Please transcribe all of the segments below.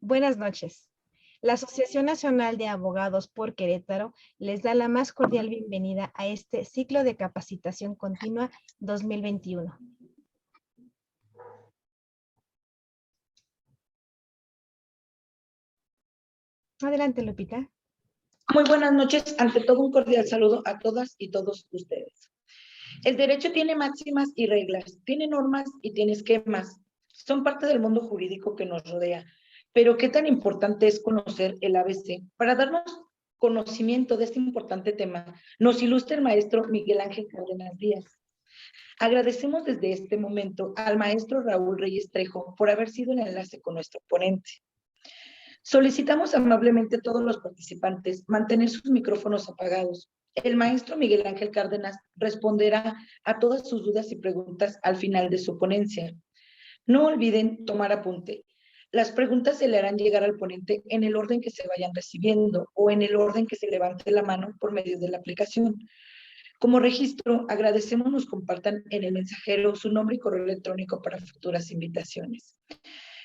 Buenas noches. La Asociación Nacional de Abogados por Querétaro les da la más cordial bienvenida a este ciclo de capacitación continua 2021. Adelante, Lupita. Muy buenas noches. Ante todo, un cordial saludo a todas y todos ustedes. El derecho tiene máximas y reglas, tiene normas y tiene esquemas. Son parte del mundo jurídico que nos rodea. Pero qué tan importante es conocer el ABC. Para darnos conocimiento de este importante tema, nos ilustra el maestro Miguel Ángel Cárdenas Díaz. Agradecemos desde este momento al maestro Raúl Reyes Trejo por haber sido el enlace con nuestro ponente. Solicitamos amablemente a todos los participantes mantener sus micrófonos apagados. El maestro Miguel Ángel Cárdenas responderá a todas sus dudas y preguntas al final de su ponencia. No olviden tomar apunte. Las preguntas se le harán llegar al ponente en el orden que se vayan recibiendo o en el orden que se levante la mano por medio de la aplicación. Como registro, agradecemos nos compartan en el mensajero su nombre y correo electrónico para futuras invitaciones.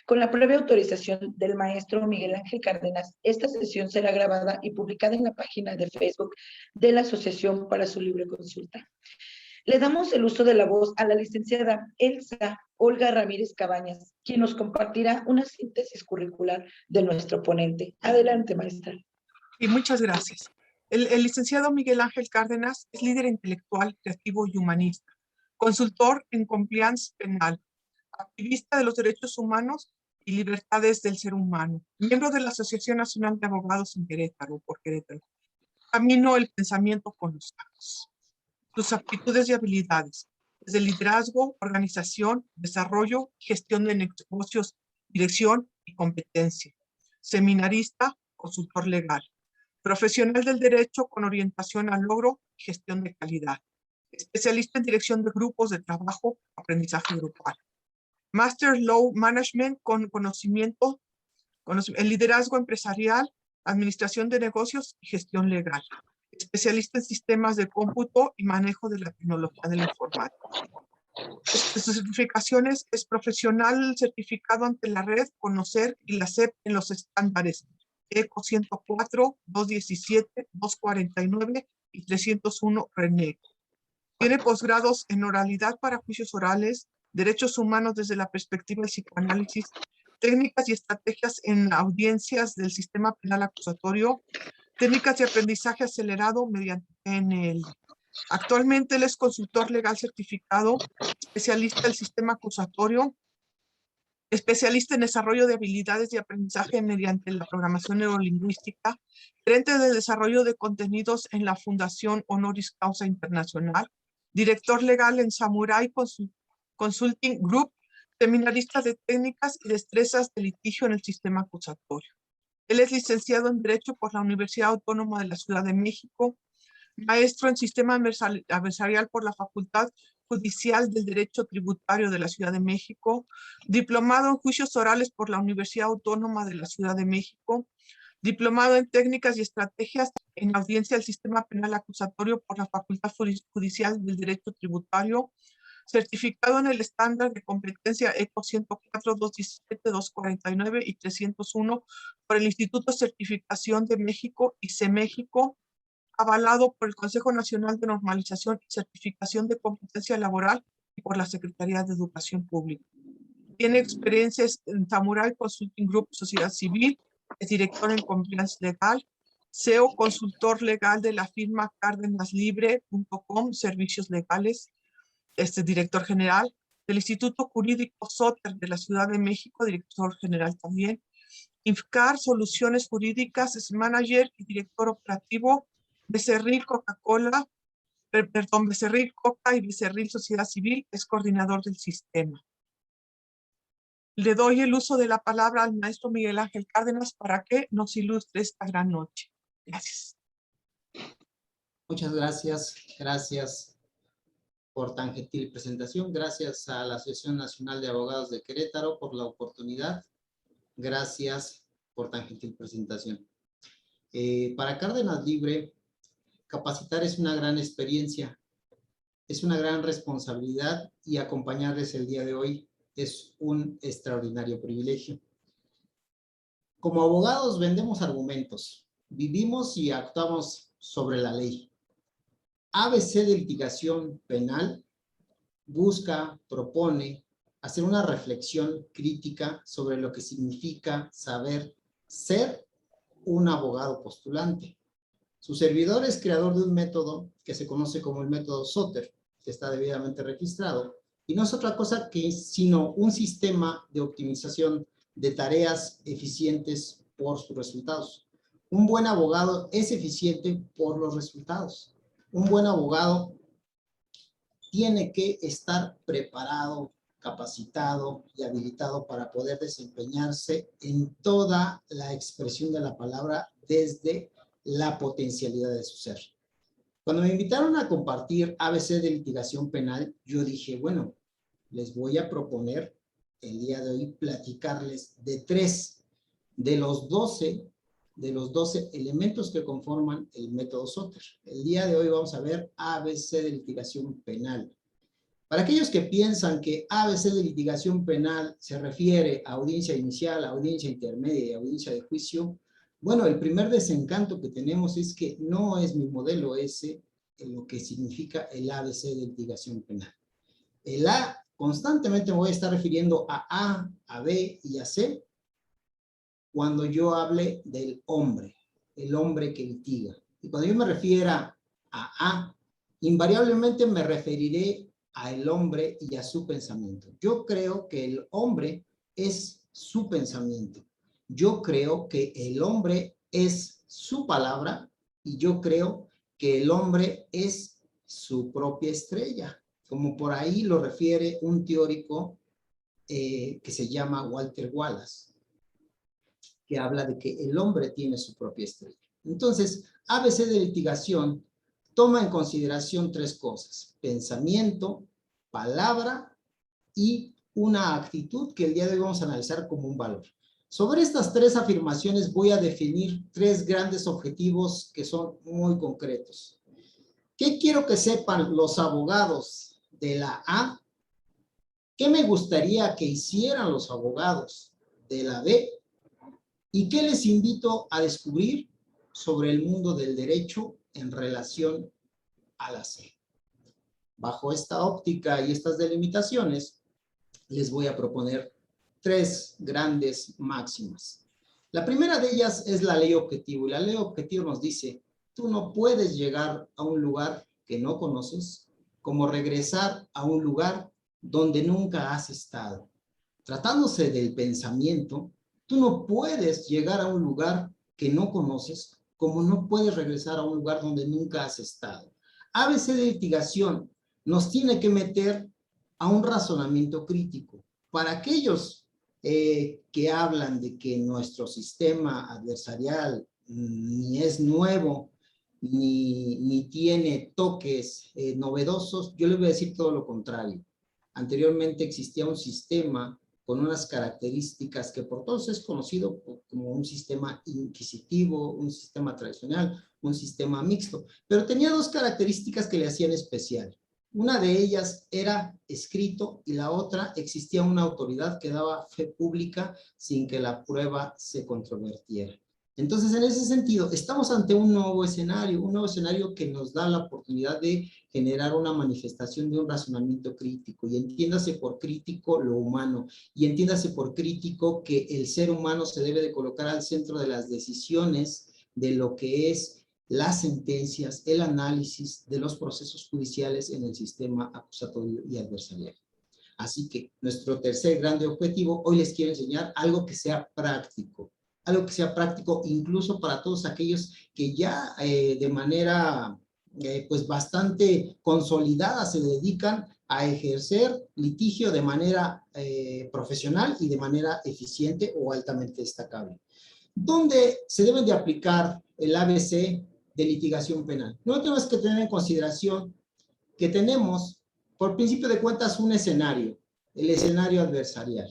Con la previa autorización del maestro Miguel Ángel Cárdenas, esta sesión será grabada y publicada en la página de Facebook de la Asociación para su libre consulta. Le damos el uso de la voz a la licenciada Elsa Olga Ramírez Cabañas, quien nos compartirá una síntesis curricular de nuestro ponente. Adelante, maestra. Y muchas gracias. El licenciado Miguel Ángel Cárdenas es líder intelectual, creativo y humanista, consultor en compliance penal, activista de los derechos humanos y libertades del ser humano, miembro de la Asociación Nacional de Abogados en Querétaro, por Querétaro. Camino el pensamiento con los actos. Sus aptitudes y habilidades, desde liderazgo, organización, desarrollo, gestión de negocios, dirección y competencia. Seminarista, consultor legal. Profesional del derecho con orientación al logro y gestión de calidad. Especialista en dirección de grupos de trabajo, aprendizaje grupal. Master Law Management con conocimiento, el liderazgo empresarial, administración de negocios y gestión legal. Especialista en sistemas de cómputo y manejo de la tecnología de la informática. Sus certificaciones es profesional certificado ante la red, conocer y la SEP en los estándares ECO 104, 217, 249 y 301 RENEC. Tiene posgrados en oralidad para juicios orales, derechos humanos desde la perspectiva del psicoanálisis, técnicas y estrategias en audiencias del sistema penal acusatorio, técnicas de aprendizaje acelerado mediante PNL. Actualmente él es consultor legal certificado, especialista del sistema acusatorio, especialista en desarrollo de habilidades de aprendizaje mediante la programación neurolingüística, gerente de desarrollo de contenidos en la Fundación Honoris Causa Internacional, director legal en Samurai Consulting Group, seminarista de técnicas y destrezas de litigio en el sistema acusatorio. Él es licenciado en Derecho por la Universidad Autónoma de la Ciudad de México, maestro en Sistema Adversarial por la Facultad Judicial del Derecho Tributario de la Ciudad de México, diplomado en Juicios Orales por la Universidad Autónoma de la Ciudad de México, diplomado en Técnicas y Estrategias en Audiencia del Sistema Penal Acusatorio por la Facultad Judicial del Derecho Tributario, certificado en el estándar de competencia ECO 104, 217, 249 y 301 por el Instituto de Certificación de México, ICEMéxico, avalado por el Consejo Nacional de Normalización y Certificación de Competencia Laboral y por la Secretaría de Educación Pública. Tiene experiencias en Samurai Consulting Group, Sociedad Civil, es director en Compliance Legal, CEO, consultor legal de la firma cárdenaslibre.com, servicios legales, director general del Instituto Jurídico Soter de la Ciudad de México, director general también, INFCAR, Soluciones Jurídicas, es manager y director operativo, Becerril Coca-Cola, Becerril Coca y Becerril Sociedad Civil, es coordinador del sistema. Le doy el uso de la palabra al maestro Miguel Ángel Cárdenas para que nos ilustre esta gran noche. Gracias. Muchas gracias. Gracias por tan gentil presentación. Gracias a la Asociación Nacional de Abogados de Querétaro por la oportunidad. Gracias por tan gentil presentación. Para Cárdenas Libre, capacitar es una gran experiencia, es una gran responsabilidad y acompañarles el día de hoy es un extraordinario privilegio. Como abogados vendemos argumentos, vivimos y actuamos sobre la ley. ABC de litigación penal busca, propone hacer una reflexión crítica sobre lo que significa saber ser un abogado postulante. Su servidor es creador de un método que se conoce como el método Soter, que está debidamente registrado, y no es otra cosa sino un sistema de optimización de tareas eficientes por sus resultados. Un buen abogado es eficiente por los resultados. Un buen abogado tiene que estar preparado, capacitado y habilitado para poder desempeñarse en toda la expresión de la palabra desde la potencialidad de su ser. Cuando me invitaron a compartir ABC de litigación penal, yo dije, bueno, les voy a proponer el día de hoy platicarles de 3 de los 12 elementos que conforman el método Soter. El día de hoy vamos a ver ABC de litigación penal. Para aquellos que piensan que ABC de litigación penal se refiere a audiencia inicial, audiencia intermedia y audiencia de juicio, bueno, el primer desencanto que tenemos es que no es mi modelo ese lo que significa el ABC de litigación penal. El A, constantemente me voy a estar refiriendo a B y a C, cuando yo hable del hombre, el hombre que litiga. Y cuando yo me refiera a A, invariablemente me referiré al hombre y a su pensamiento. Yo creo que el hombre es su pensamiento. Yo creo que el hombre es su palabra y yo creo que el hombre es su propia estrella, como por ahí lo refiere un teórico que se llama Walter Wallace, que habla de que el hombre tiene su propia estrella. Entonces, ABC de litigación toma en consideración 3 cosas: pensamiento, palabra y una actitud que el día de hoy vamos a analizar como un valor. Sobre estas 3 afirmaciones voy a definir 3 grandes objetivos que son muy concretos. ¿Qué quiero que sepan los abogados de la A? ¿Qué me gustaría que hicieran los abogados de la B? ¿Y qué les invito a descubrir sobre el mundo del derecho en relación a la C? Bajo esta óptica y estas delimitaciones, les voy a proponer 3 grandes máximas. La primera de ellas es la ley objetivo, y la ley objetivo nos dice: tú no puedes llegar a un lugar que no conoces, como regresar a un lugar donde nunca has estado. Tratándose del pensamiento, tú no puedes llegar a un lugar que no conoces, como no puedes regresar a un lugar donde nunca has estado. ABC de litigación nos tiene que meter a un razonamiento crítico. Para aquellos que hablan de que nuestro sistema adversarial ni es nuevo, ni tiene toques novedosos, yo les voy a decir todo lo contrario. Anteriormente existía un sistema con unas características que por todos es conocido como un sistema inquisitivo, un sistema tradicional, un sistema mixto, pero tenía 2 características que le hacían especial. Una de ellas era escrito y la otra existía una autoridad que daba fe pública sin que la prueba se controvertiera. Entonces, en ese sentido, estamos ante un nuevo escenario que nos da la oportunidad de generar una manifestación de un razonamiento crítico, y entiéndase por crítico lo humano, y entiéndase por crítico que el ser humano se debe de colocar al centro de las decisiones de lo que es las sentencias, el análisis de los procesos judiciales en el sistema acusatorio y adversarial. Así que nuestro tercer grande objetivo, hoy les quiero enseñar algo que sea práctico incluso para todos aquellos que ya de manera pues bastante consolidada se dedican a ejercer litigio de manera profesional y de manera eficiente o altamente destacable. ¿Dónde se deben de aplicar el ABC de litigación penal? No tenemos que tener en consideración que tenemos, por principio de cuentas, un escenario, el escenario adversarial.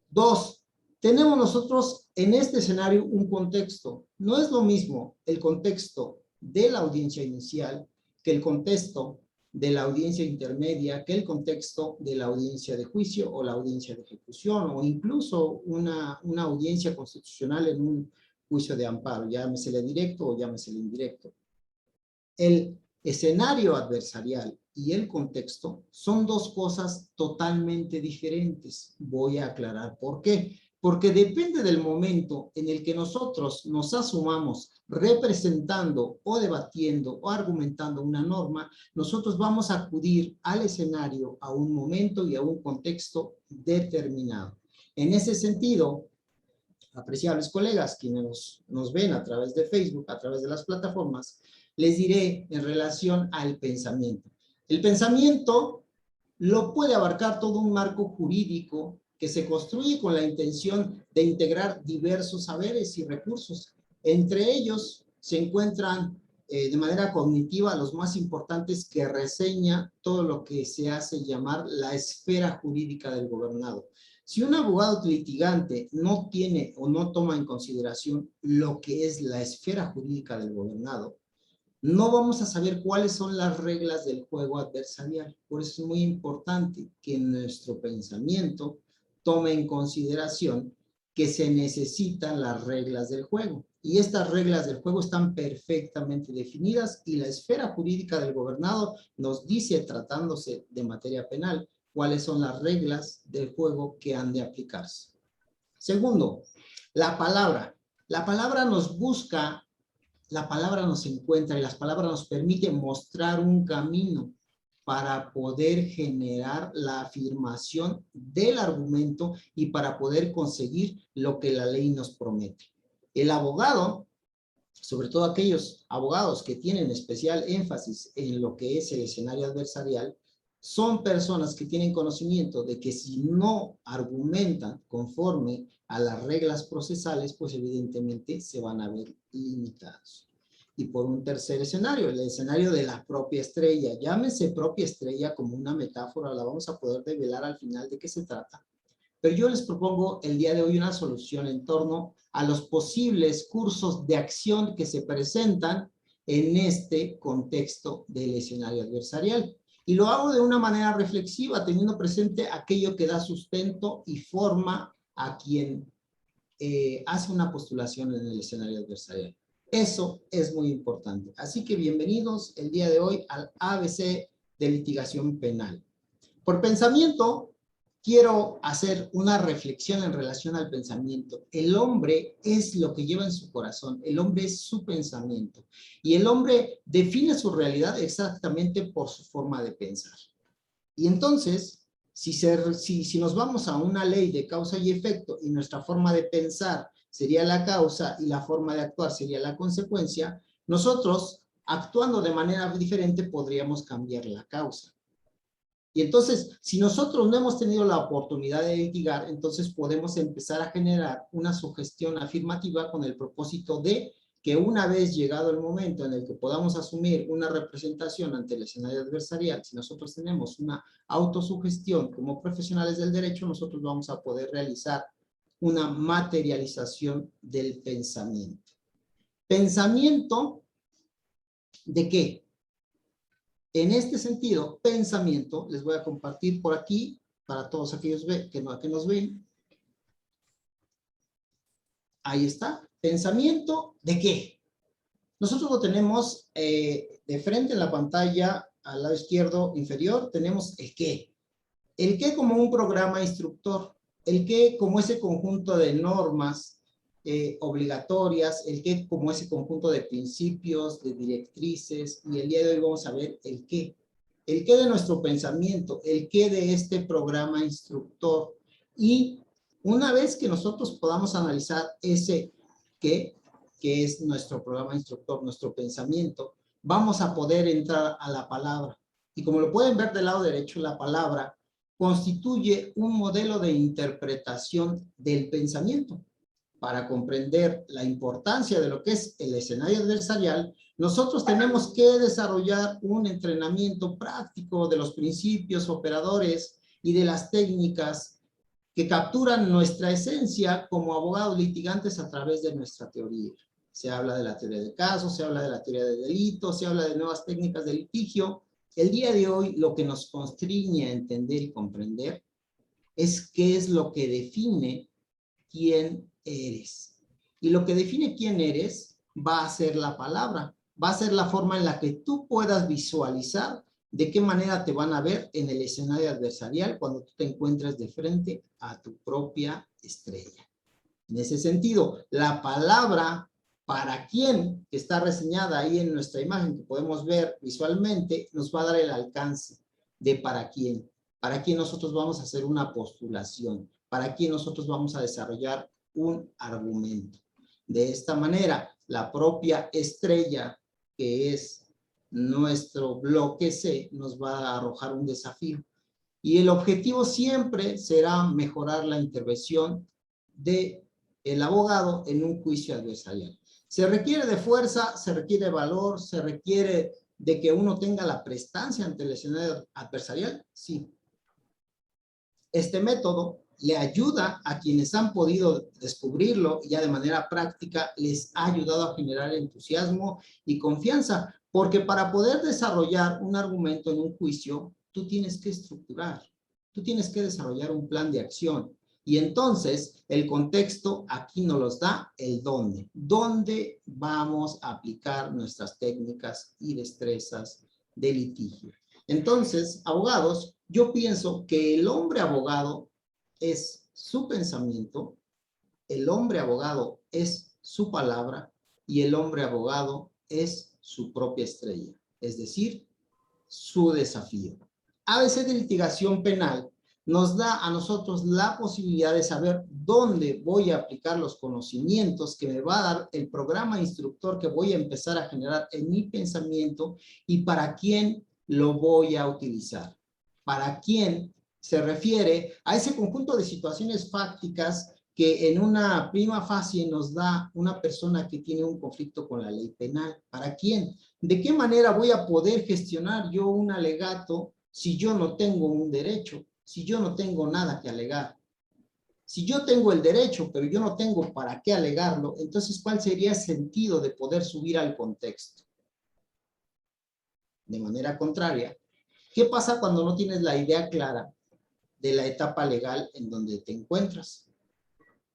2, tenemos nosotros en este escenario un contexto. No es lo mismo el contexto de la audiencia inicial que el contexto de la audiencia intermedia que el contexto de la audiencia de juicio o la audiencia de ejecución o incluso una audiencia constitucional en un juicio de amparo, llámesele directo o llámesele indirecto. El escenario adversarial y el contexto son dos cosas totalmente diferentes. Voy a aclarar por qué. Porque depende del momento en el que nosotros nos asumamos representando o debatiendo o argumentando una norma, nosotros vamos a acudir al escenario a un momento y a un contexto determinado. En ese sentido, apreciables colegas, quienes nos ven a través de Facebook, a través de las plataformas, les diré en relación al pensamiento. El pensamiento lo puede abarcar todo un marco jurídico que se construye con la intención de integrar diversos saberes y recursos. Entre ellos se encuentran de manera cognitiva los más importantes que reseña todo lo que se hace llamar la esfera jurídica del gobernado. Si un abogado litigante no tiene o no toma en consideración lo que es la esfera jurídica del gobernado, no vamos a saber cuáles son las reglas del juego adversarial. Por eso es muy importante que nuestro pensamiento tome en consideración que se necesitan las reglas del juego. Y estas reglas del juego están perfectamente definidas y la esfera jurídica del gobernado nos dice, tratándose de materia penal, cuáles son las reglas del juego que han de aplicarse. Segundo, la palabra. La palabra nos busca, la palabra nos encuentra y las palabras nos permiten mostrar un camino para poder generar la afirmación del argumento y para poder conseguir lo que la ley nos promete. El abogado, sobre todo aquellos abogados que tienen especial énfasis en lo que es el escenario adversarial, son personas que tienen conocimiento de que si no argumentan conforme a las reglas procesales, pues evidentemente se van a ver limitados. Y por un tercer escenario, el escenario de la propia estrella. Llámese propia estrella como una metáfora, la vamos a poder develar al final de qué se trata. Pero yo les propongo el día de hoy una solución en torno a los posibles cursos de acción que se presentan en este contexto del escenario adversarial. Y lo hago de una manera reflexiva, teniendo presente aquello que da sustento y forma a quien hace una postulación en el escenario adversarial. Eso es muy importante. Así que bienvenidos el día de hoy al ABC de litigación penal. Por pensamiento, quiero hacer una reflexión en relación al pensamiento. El hombre es lo que lleva en su corazón, el hombre es su pensamiento. Y el hombre define su realidad exactamente por su forma de pensar. Y entonces, si nos vamos a una ley de causa y efecto y nuestra forma de pensar sería la causa y la forma de actuar sería la consecuencia, nosotros, actuando de manera diferente, podríamos cambiar la causa. Y entonces, si nosotros no hemos tenido la oportunidad de litigar, entonces podemos empezar a generar una sugestión afirmativa con el propósito de que una vez llegado el momento en el que podamos asumir una representación ante el escenario adversarial, si nosotros tenemos una autosugestión como profesionales del derecho, nosotros vamos a poder realizar una materialización del pensamiento. ¿Pensamiento de qué? En este sentido, pensamiento, les voy a compartir por aquí, para todos aquellos que nos ven. Ahí está. ¿Pensamiento de qué? Nosotros lo tenemos de frente en la pantalla, al lado izquierdo inferior, tenemos el qué. El qué como un programa instructor. El qué como ese conjunto de normas obligatorias, el qué como ese conjunto de principios, de directrices, y el día de hoy vamos a ver el qué. El qué de nuestro pensamiento, el qué de este programa instructor. Y una vez que nosotros podamos analizar ese qué, que es nuestro programa instructor, nuestro pensamiento, vamos a poder entrar a la palabra. Y como lo pueden ver del lado derecho, la palabra constituye un modelo de interpretación del pensamiento. Para comprender la importancia de lo que es el escenario adversarial, nosotros tenemos que desarrollar un entrenamiento práctico de los principios operadores y de las técnicas que capturan nuestra esencia como abogados litigantes a través de nuestra teoría. Se habla de la teoría de casos, se habla de la teoría de delitos, se habla de nuevas técnicas de litigio, El día de hoy lo que nos constriñe a entender y comprender es qué es lo que define quién eres. Y lo que define quién eres va a ser la palabra, va a ser la forma en la que tú puedas visualizar de qué manera te van a ver en el escenario adversarial cuando tú te encuentres de frente a tu propia estrella. En ese sentido, la palabra para quién, que está reseñada ahí en nuestra imagen, que podemos ver visualmente, nos va a dar el alcance de para quién nosotros vamos a hacer una postulación, para quién nosotros vamos a desarrollar un argumento. De esta manera, la propia estrella, que es nuestro bloque C, nos va a arrojar un desafío. Y el objetivo siempre será mejorar la intervención del abogado en un juicio adversarial. Se requiere de fuerza, se requiere de valor, se requiere de que uno tenga la prestancia ante el escenario adversarial, sí. Este método le ayuda a quienes han podido descubrirlo y ya de manera práctica les ha ayudado a generar entusiasmo y confianza, porque para poder desarrollar un argumento en un juicio, tú tienes que estructurar, tú tienes que desarrollar un plan de acción. Y entonces el contexto aquí nos los da el dónde. ¿Dónde vamos a aplicar nuestras técnicas y destrezas de litigio? Entonces, abogados, yo pienso que el hombre abogado es su pensamiento, el hombre abogado es su palabra y el hombre abogado es su propia estrella, es decir, su desafío. ABC de litigación penal nos da a nosotros la posibilidad de saber dónde voy a aplicar los conocimientos que me va a dar el programa instructor que voy a empezar a generar en mi pensamiento y para quién lo voy a utilizar. Para quién se refiere a ese conjunto de situaciones fácticas que en una prima facie nos da una persona que tiene un conflicto con la ley penal. ¿Para quién? ¿De qué manera voy a poder gestionar yo un alegato si yo no tengo un derecho? Si yo no tengo nada que alegar. Si yo tengo el derecho, pero yo no tengo para qué alegarlo, entonces, ¿cuál sería el sentido de poder subir al contexto? De manera contraria, ¿qué pasa cuando no tienes la idea clara de la etapa legal en donde te encuentras?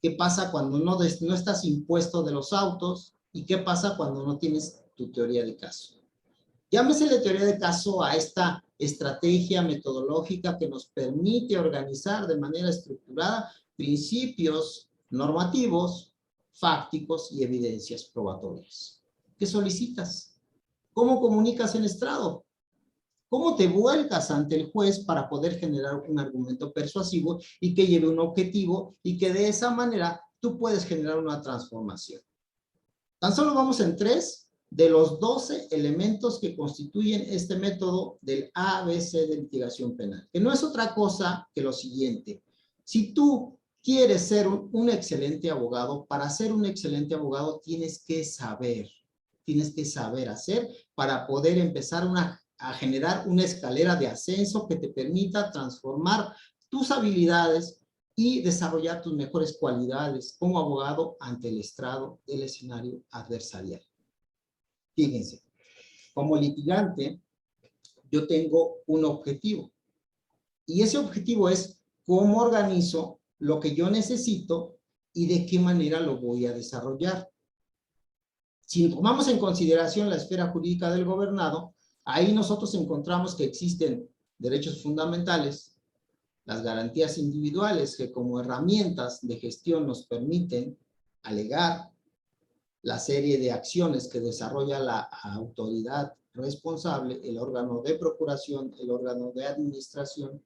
¿Qué pasa cuando no estás impuesto de los autos? ¿Y qué pasa cuando no tienes tu teoría de caso? Llámese la teoría de caso a esta estrategia metodológica que nos permite organizar de manera estructurada principios normativos, fácticos y evidencias probatorias. ¿Qué solicitas? ¿Cómo comunicas en estrado? ¿Cómo te vuelcas ante el juez para poder generar un argumento persuasivo y que lleve un objetivo y que de esa manera tú puedes generar una transformación? Tan solo vamos en 3 de los 12 elementos que constituyen este método del ABC de litigación penal, que no es otra cosa que lo siguiente. Si tú quieres ser un excelente abogado, para ser un excelente abogado tienes que saber hacer para poder empezar a generar una escalera de ascenso que te permita transformar tus habilidades y desarrollar tus mejores cualidades como abogado ante el estrado del escenario adversarial. Fíjense, como litigante, yo tengo un objetivo. Y ese objetivo es cómo organizo lo que yo necesito y de qué manera lo voy a desarrollar. Si tomamos en consideración la esfera jurídica del gobernado, ahí nosotros encontramos que existen derechos fundamentales, las garantías individuales que como herramientas de gestión nos permiten alegar, la serie de acciones que desarrolla la autoridad responsable, el órgano de procuración, el órgano de administración,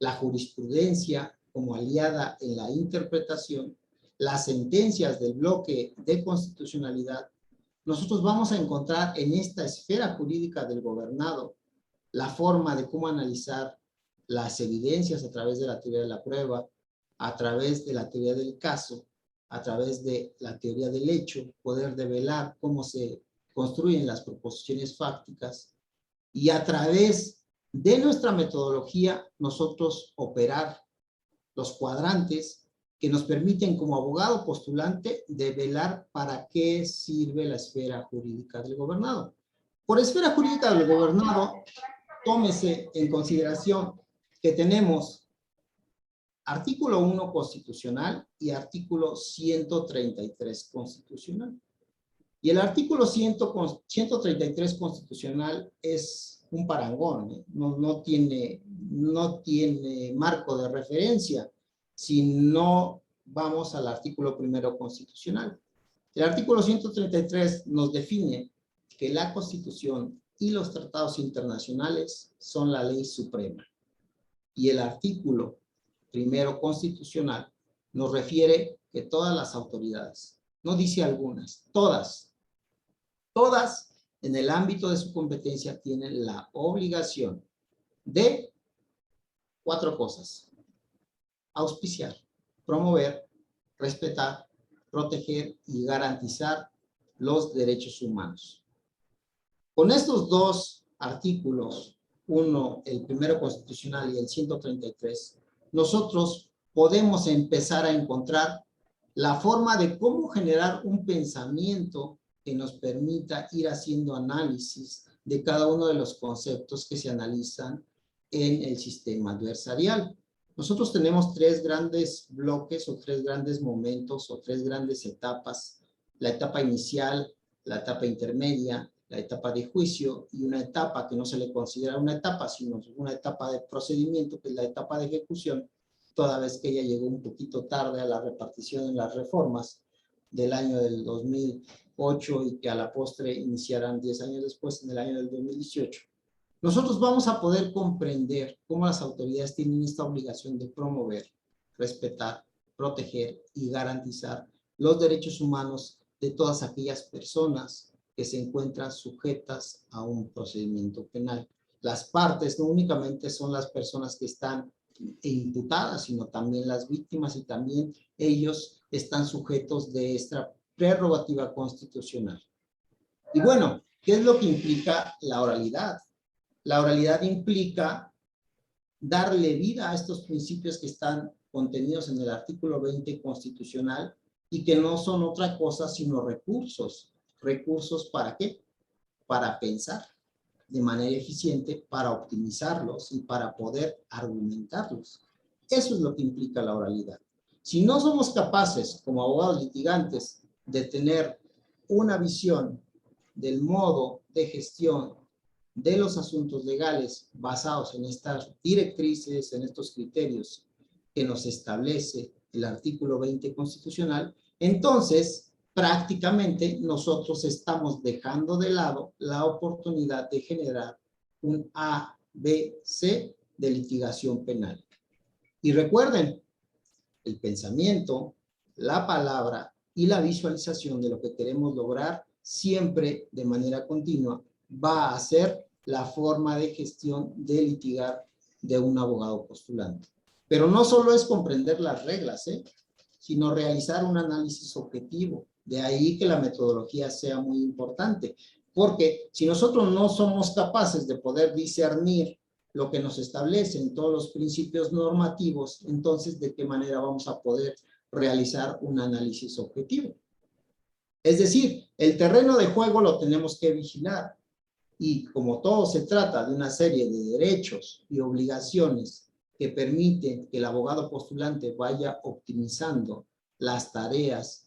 la jurisprudencia como aliada en la interpretación, las sentencias del bloque de constitucionalidad. Nosotros vamos a encontrar en esta esfera jurídica del gobernado la forma de cómo analizar las evidencias a través de la teoría de la prueba, a través de la teoría del caso, a través de la teoría del hecho, poder develar cómo se construyen las proposiciones fácticas y a través de nuestra metodología nosotros operar los cuadrantes que nos permiten como abogado postulante develar para qué sirve la esfera jurídica del gobernado. Por esfera jurídica del gobernado, tómese en consideración que tenemos artículo 1 constitucional y artículo 133 constitucional. Y el artículo 133 constitucional es un parangón, ¿eh? No tiene marco de referencia si no vamos al artículo 1 constitucional. El artículo 133 nos define que la Constitución y los tratados internacionales son la ley suprema. Y el artículo 1 constitucional nos refiere que todas las autoridades, no dice algunas, todas en el ámbito de su competencia tienen la obligación de 4 cosas: auspiciar, promover, respetar, proteger y garantizar los derechos humanos. Con estos 2 artículos, uno, el 1 constitucional y el 133, nosotros podemos empezar a encontrar la forma de cómo generar un pensamiento que nos permita ir haciendo análisis de cada uno de los conceptos que se analizan en el sistema adversarial. Nosotros tenemos 3 grandes bloques o 3 grandes momentos o 3 grandes etapas: la etapa inicial, la etapa intermedia, la etapa de juicio y una etapa que no se le considera una etapa, sino una etapa de procedimiento, que es la etapa de ejecución, toda vez que ella llegó un poquito tarde a la repartición en las reformas del año del 2008 y que a la postre iniciarán 10 años después, en el año del 2018. Nosotros vamos a poder comprender cómo las autoridades tienen esta obligación de promover, respetar, proteger y garantizar los derechos humanos de todas aquellas personas que se encuentran sujetas a un procedimiento penal. Las partes no únicamente son las personas que están imputadas, sino también las víctimas, y también ellos están sujetos de esta prerrogativa constitucional. Y bueno, ¿qué es lo que implica la oralidad? La oralidad implica darle vida a estos principios que están contenidos en el artículo 20 constitucional y que no son otra cosa sino recursos. ¿Recursos para qué? Para pensar de manera eficiente, para optimizarlos y para poder argumentarlos. Eso es lo que implica la oralidad. Si no somos capaces, como abogados litigantes, de tener una visión del modo de gestión de los asuntos legales basados en estas directrices, en estos criterios que nos establece el artículo 20 constitucional, entonces prácticamente nosotros estamos dejando de lado la oportunidad de generar un ABC de litigación penal. Y recuerden, el pensamiento, la palabra y la visualización de lo que queremos lograr siempre de manera continua va a ser la forma de gestión de litigar de un abogado postulante. Pero no solo es comprender las reglas, sino realizar un análisis objetivo. De ahí que la metodología sea muy importante, porque si nosotros no somos capaces de poder discernir lo que nos establecen todos los principios normativos, entonces ¿de qué manera vamos a poder realizar un análisis objetivo? Es decir, el terreno de juego lo tenemos que vigilar, y como todo se trata de una serie de derechos y obligaciones que permiten que el abogado postulante vaya optimizando las tareas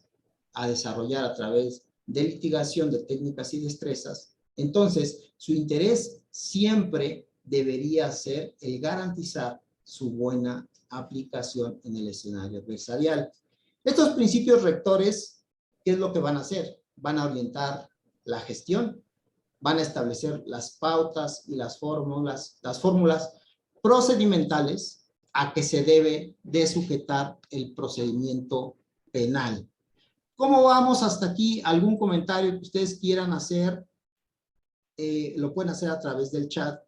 a desarrollar a través de litigación de técnicas y destrezas, entonces su interés siempre debería ser el garantizar su buena aplicación en el escenario adversarial. Estos principios rectores, ¿qué es lo que van a hacer? Van a orientar la gestión, van a establecer las pautas y las fórmulas procedimentales a que se debe de sujetar el procedimiento penal. ¿Cómo vamos hasta aquí? ¿Algún comentario que ustedes quieran hacer? Lo pueden hacer a través del chat.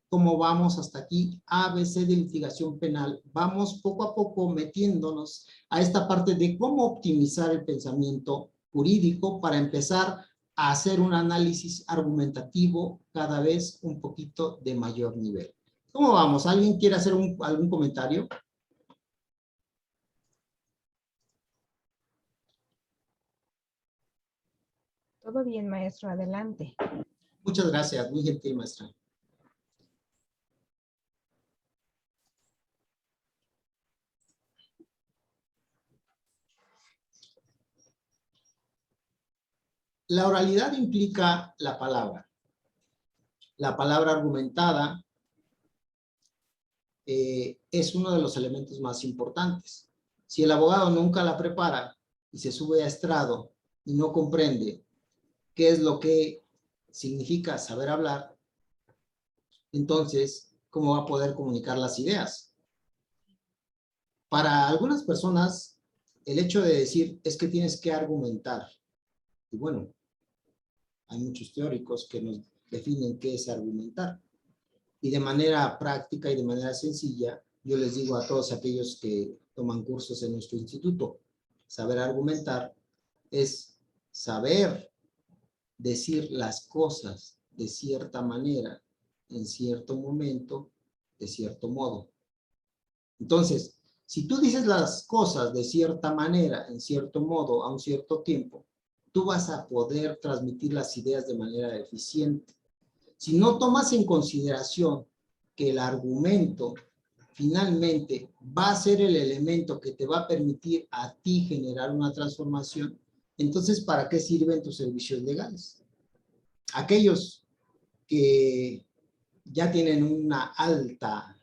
¿Cómo vamos hasta aquí? ABC de litigación penal. Vamos poco a poco metiéndonos a esta parte de cómo optimizar el pensamiento jurídico para empezar a hacer un análisis argumentativo cada vez un poquito de mayor nivel. ¿Cómo vamos? ¿Alguien quiere hacer algún comentario? Todo bien, maestro, adelante. Muchas gracias, muy gentil, maestra. La oralidad implica la palabra. La palabra argumentada es uno de los elementos más importantes. Si el abogado nunca la prepara y se sube a estrado y no comprende qué es lo que significa saber hablar, entonces, ¿cómo va a poder comunicar las ideas? Para algunas personas, el hecho de decir es que tienes que argumentar. Y bueno, hay muchos teóricos que nos definen qué es argumentar. Y de manera práctica y de manera sencilla, yo les digo a todos aquellos que toman cursos en nuestro instituto, saber argumentar es saber decir las cosas de cierta manera, en cierto momento, de cierto modo. Entonces, si tú dices las cosas de cierta manera, en cierto modo, a un cierto tiempo, tú vas a poder transmitir las ideas de manera eficiente. Si no tomas en consideración que el argumento finalmente va a ser el elemento que te va a permitir a ti generar una transformación, entonces, ¿para qué sirven tus servicios legales? Aquellos que ya tienen una alta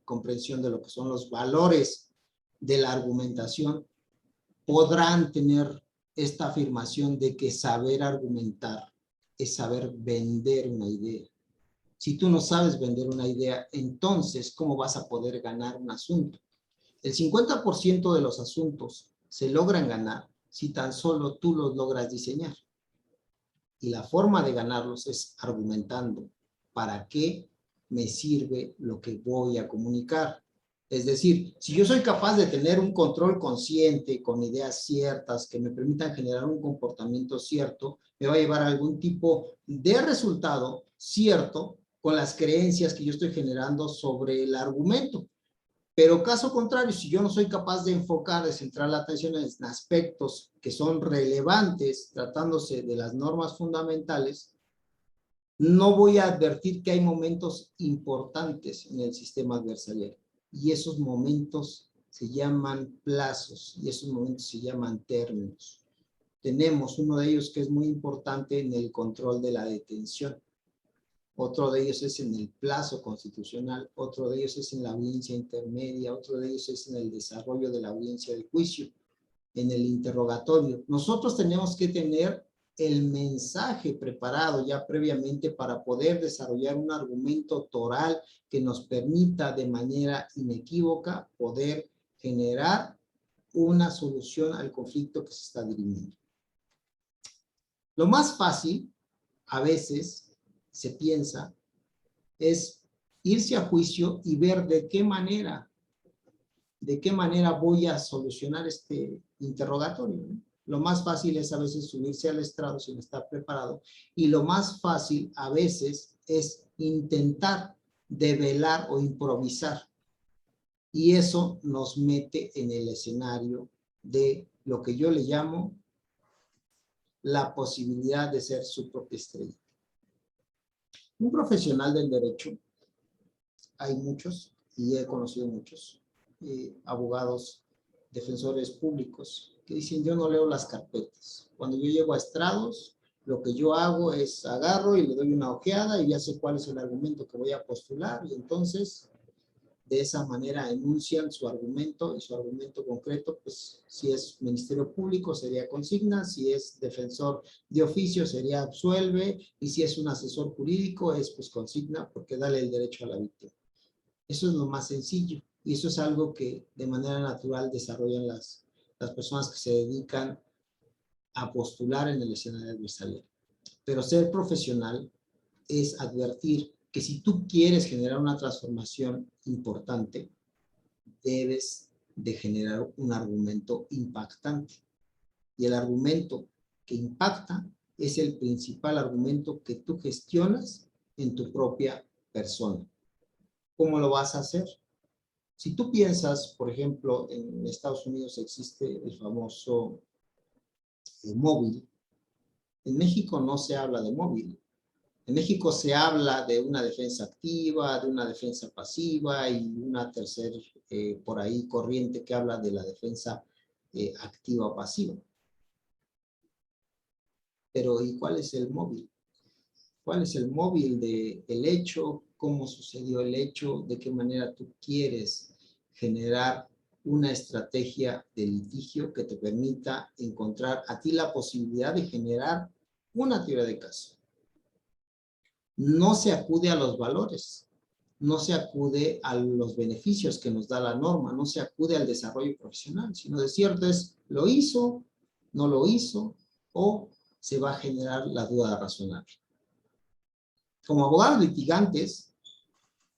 comprensión de lo que son los valores de la argumentación, podrán tener esta afirmación de que saber argumentar es saber vender una idea. Si tú no sabes vender una idea, entonces, ¿cómo vas a poder ganar un asunto? El 50% de los asuntos se logran ganar si tan solo tú los logras diseñar. Y la forma de ganarlos es argumentando. ¿Para qué me sirve lo que voy a comunicar? Es decir, si yo soy capaz de tener un control consciente con ideas ciertas que me permitan generar un comportamiento cierto, me va a llevar a algún tipo de resultado cierto con las creencias que yo estoy generando sobre el argumento. Pero caso contrario, si yo no soy capaz de enfocar, de centrar la atención en aspectos que son relevantes, tratándose de las normas fundamentales, no voy a advertir que hay momentos importantes en el sistema adversarial. Y esos momentos se llaman plazos y esos momentos se llaman términos. Tenemos uno de ellos que es muy importante en el control de la detención. Otro de ellos es en el plazo constitucional, otro de ellos es en la audiencia intermedia, otro de ellos es en el desarrollo de la audiencia de juicio, en el interrogatorio. Nosotros tenemos que tener el mensaje preparado ya previamente para poder desarrollar un argumento toral que nos permita de manera inequívoca poder generar una solución al conflicto que se está dirimiendo. Lo más fácil, a veces, se piensa, es irse a juicio y ver de qué manera voy a solucionar este interrogatorio, ¿no? Lo más fácil es a veces subirse al estrado sin estar preparado y lo más fácil a veces es intentar develar o improvisar. Y eso nos mete en el escenario de lo que yo le llamo la posibilidad de ser su propia estrella. Un profesional del derecho, hay muchos y he conocido muchos, abogados, defensores públicos, que dicen yo no leo las carpetas. Cuando yo llego a estrados, lo que yo hago es agarro y le doy una ojeada y ya sé cuál es el argumento que voy a postular y entonces de esa manera enuncian su argumento y su argumento concreto, pues si es Ministerio Público sería consigna, si es defensor de oficio sería absuelve y si es un asesor jurídico es pues consigna porque dale el derecho a la víctima. Eso es lo más sencillo y eso es algo que de manera natural desarrollan las personas que se dedican a postular en el escenario adversarial. Pero ser profesional es advertir que si tú quieres generar una transformación importante, debes de generar un argumento impactante. Y el argumento que impacta es el principal argumento que tú gestionas en tu propia persona. ¿Cómo lo vas a hacer? Si tú piensas, por ejemplo, en Estados Unidos existe el famoso móvil. En México no se habla de móvil. En México se habla de una defensa activa, de una defensa pasiva y una tercera por ahí corriente que habla de la defensa activa o pasiva. pero ¿y cuál es el móvil? ¿Cuál es el móvil del hecho? ¿Cómo sucedió el hecho? ¿De qué manera tú quieres generar una estrategia de litigio que te permita encontrar a ti la posibilidad de generar una teoría de caso? No se acude a los valores, no se acude a los beneficios que nos da la norma, no se acude al desarrollo profesional, sino de cierto es, ¿lo hizo? ¿No lo hizo? ¿O se va a generar la duda razonable? Como abogados litigantes,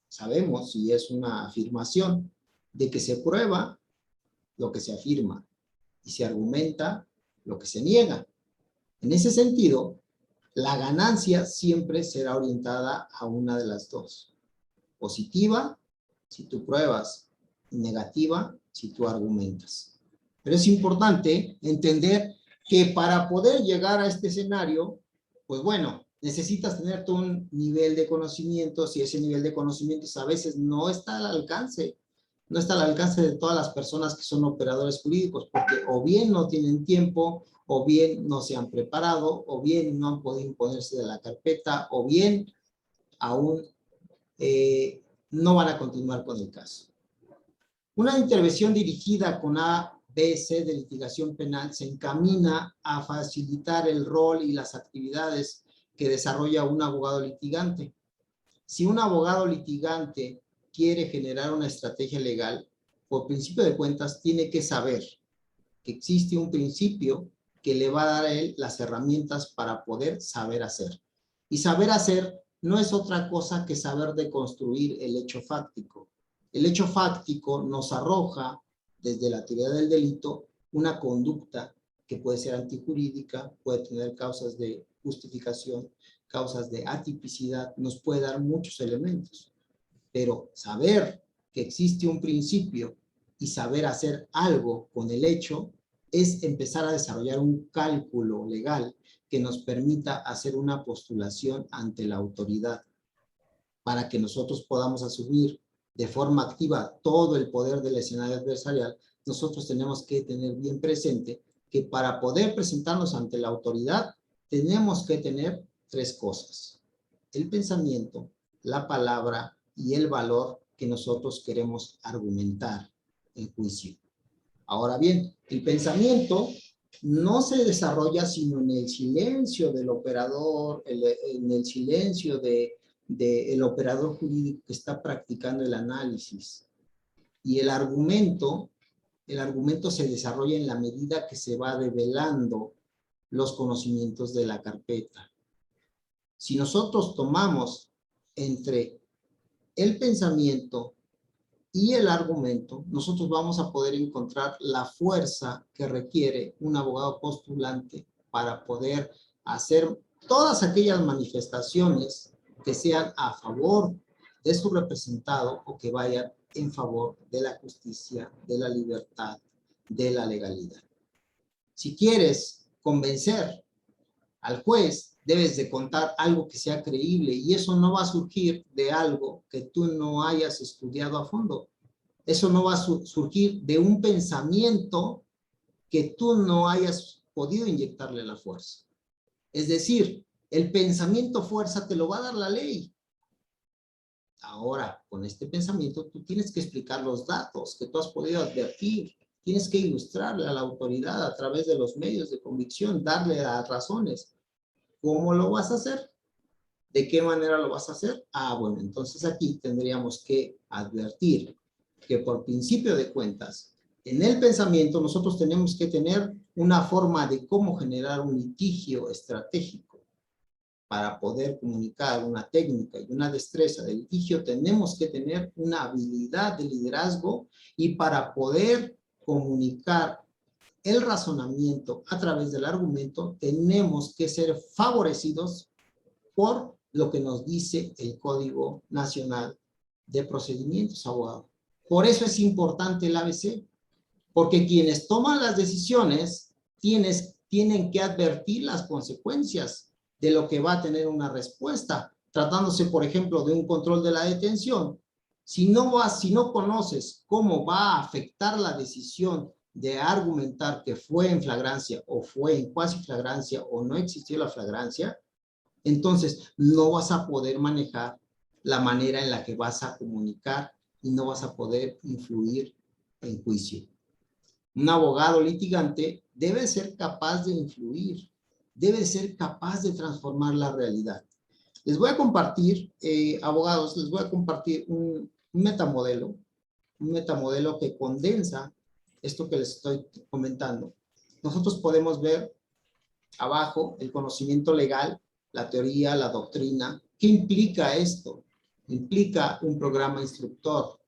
sabemos, y es una afirmación, de que se prueba lo que se afirma y se argumenta lo que se niega. En ese sentido, la ganancia siempre será orientada a una de las dos. Positiva, si tú pruebas, y negativa, si tú argumentas. Pero es importante entender que para poder llegar a este escenario, pues bueno, necesitas tener todo un nivel de conocimientos y ese nivel de conocimientos a veces no está al alcance. No está al alcance de todas las personas que son operadores jurídicos, porque o bien no tienen tiempo, o bien no se han preparado, o bien no han podido imponerse de la carpeta, o bien aún no van a continuar con el caso. Una intervención dirigida con ABC de litigación penal se encamina a facilitar el rol y las actividades que desarrolla un abogado litigante. Si un abogado litigante quiere generar una estrategia legal, por principio de cuentas tiene que saber que existe un principio que le va a dar a él las herramientas para poder saber hacer. Y saber hacer no es otra cosa que saber deconstruir el hecho fáctico. El hecho fáctico nos arroja, desde la teoría del delito, una conducta que puede ser antijurídica, puede tener causas de justificación, causas de atipicidad, nos puede dar muchos elementos. Pero saber que existe un principio y saber hacer algo con el hecho es empezar a desarrollar un cálculo legal que nos permita hacer una postulación ante la autoridad para que nosotros podamos asumir de forma activa todo el poder del escenario adversarial. Nosotros tenemos que tener bien presente que para poder presentarnos ante la autoridad tenemos que tener tres cosas: el pensamiento, la palabra y el valor que nosotros queremos argumentar en juicio. Ahora bien, el pensamiento no se desarrolla sino en el silencio del operador, en el silencio del operador jurídico que está practicando el análisis. Y el argumento se desarrolla en la medida que se va develando los conocimientos de la carpeta. Si nosotros tomamos entre el pensamiento y el argumento, nosotros vamos a poder encontrar la fuerza que requiere un abogado postulante para poder hacer todas aquellas manifestaciones que sean a favor de su representado o que vayan en favor de la justicia, de la libertad, de la legalidad. Si quieres convencer al juez, debes de contar algo que sea creíble y eso no va a surgir de algo que tú no hayas estudiado a fondo. Eso no va a surgir de un pensamiento que tú no hayas podido inyectarle la fuerza. Es decir, el pensamiento fuerza te lo va a dar la ley. Ahora, con este pensamiento, tú tienes que explicar los datos que tú has podido advertir. Tienes que ilustrarle a la autoridad a través de los medios de convicción, darle las razones. ¿Cómo lo vas a hacer? ¿De qué manera lo vas a hacer? Bueno, entonces aquí tendríamos que advertir que por principio de cuentas, en el pensamiento nosotros tenemos que tener una forma de cómo generar un litigio estratégico. Para poder comunicar una técnica y una destreza de litigio, tenemos que tener una habilidad de liderazgo y para poder comunicar el razonamiento a través del argumento, tenemos que ser favorecidos por lo que nos dice el Código Nacional de Procedimientos, abogado. Por eso es importante el ABC, porque quienes toman las decisiones tienen que advertir las consecuencias de lo que va a tener una respuesta. Tratándose, por ejemplo, de un control de la detención, si no conoces cómo va a afectar la decisión de argumentar que fue en flagrancia o fue en cuasi flagrancia o no existió la flagrancia, entonces no vas a poder manejar la manera en la que vas a comunicar y no vas a poder influir en juicio. Un abogado litigante debe ser capaz de influir, debe ser capaz de transformar la realidad. Les voy a compartir, abogados, les voy a compartir un metamodelo que condensa esto que les estoy comentando. Nosotros podemos ver abajo el conocimiento legal, la teoría, la doctrina. ¿Qué implica esto? Implica un programa instructor.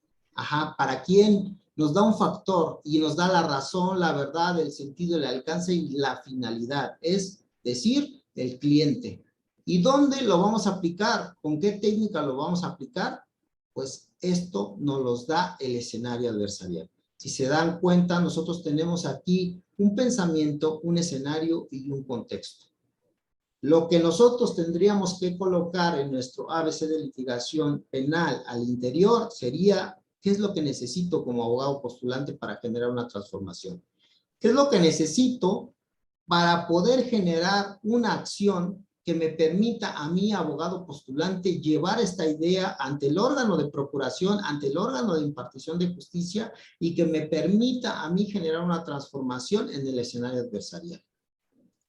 ¿Para quién? Nos da un factor y nos da la razón, la verdad, el sentido, el alcance y la finalidad. Es decir, el cliente. ¿Y dónde lo vamos a aplicar? ¿Con qué técnica lo vamos a aplicar? Pues esto nos los da el escenario adversarial. Si se dan cuenta, nosotros tenemos aquí un pensamiento, un escenario y un contexto. Lo que nosotros tendríamos que colocar en nuestro ABC de litigación penal al interior sería, ¿qué es lo que necesito como abogado postulante para generar una transformación? ¿Qué es lo que necesito para poder generar una acción que me permita a mí, abogado postulante, llevar esta idea ante el órgano de procuración, ante el órgano de impartición de justicia y que me permita a mí generar una transformación en el escenario adversarial?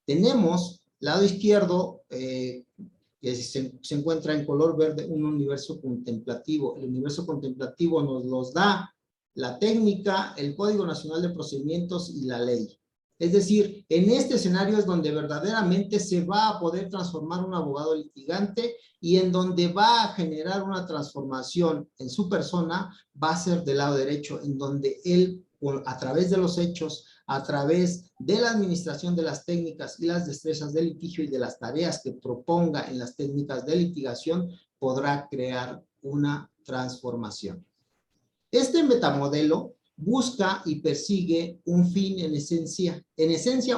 Tenemos, lado izquierdo, que se encuentra en color verde, un universo contemplativo. El universo contemplativo nos los da la técnica, el Código Nacional de Procedimientos y la ley. Es decir, en este escenario es donde verdaderamente se va a poder transformar un abogado litigante y en donde va a generar una transformación en su persona, va a ser del lado derecho, en donde él, a través de los hechos, a través de la administración de las técnicas y las destrezas de litigio y de las tareas que proponga en las técnicas de litigación, podrá crear una transformación. Este metamodelo busca y persigue un fin en esencia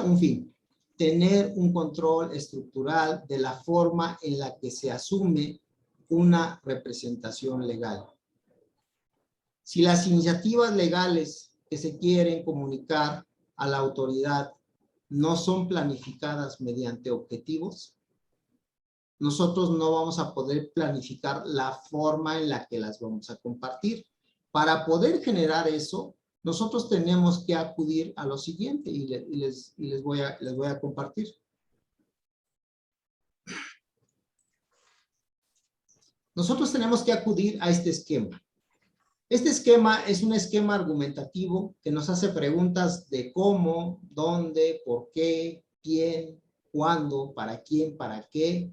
un fin, tener un control estructural de la forma en la que se asume una representación legal. Si las iniciativas legales que se quieren comunicar a la autoridad no son planificadas mediante objetivos, nosotros no vamos a poder planificar la forma en la que las vamos a compartir. Para poder generar eso, nosotros tenemos que acudir a lo siguiente y les voy a compartir. Nosotros tenemos que acudir a este esquema. Este esquema es un esquema argumentativo que nos hace preguntas de cómo, dónde, por qué, quién, cuándo, para quién, para qué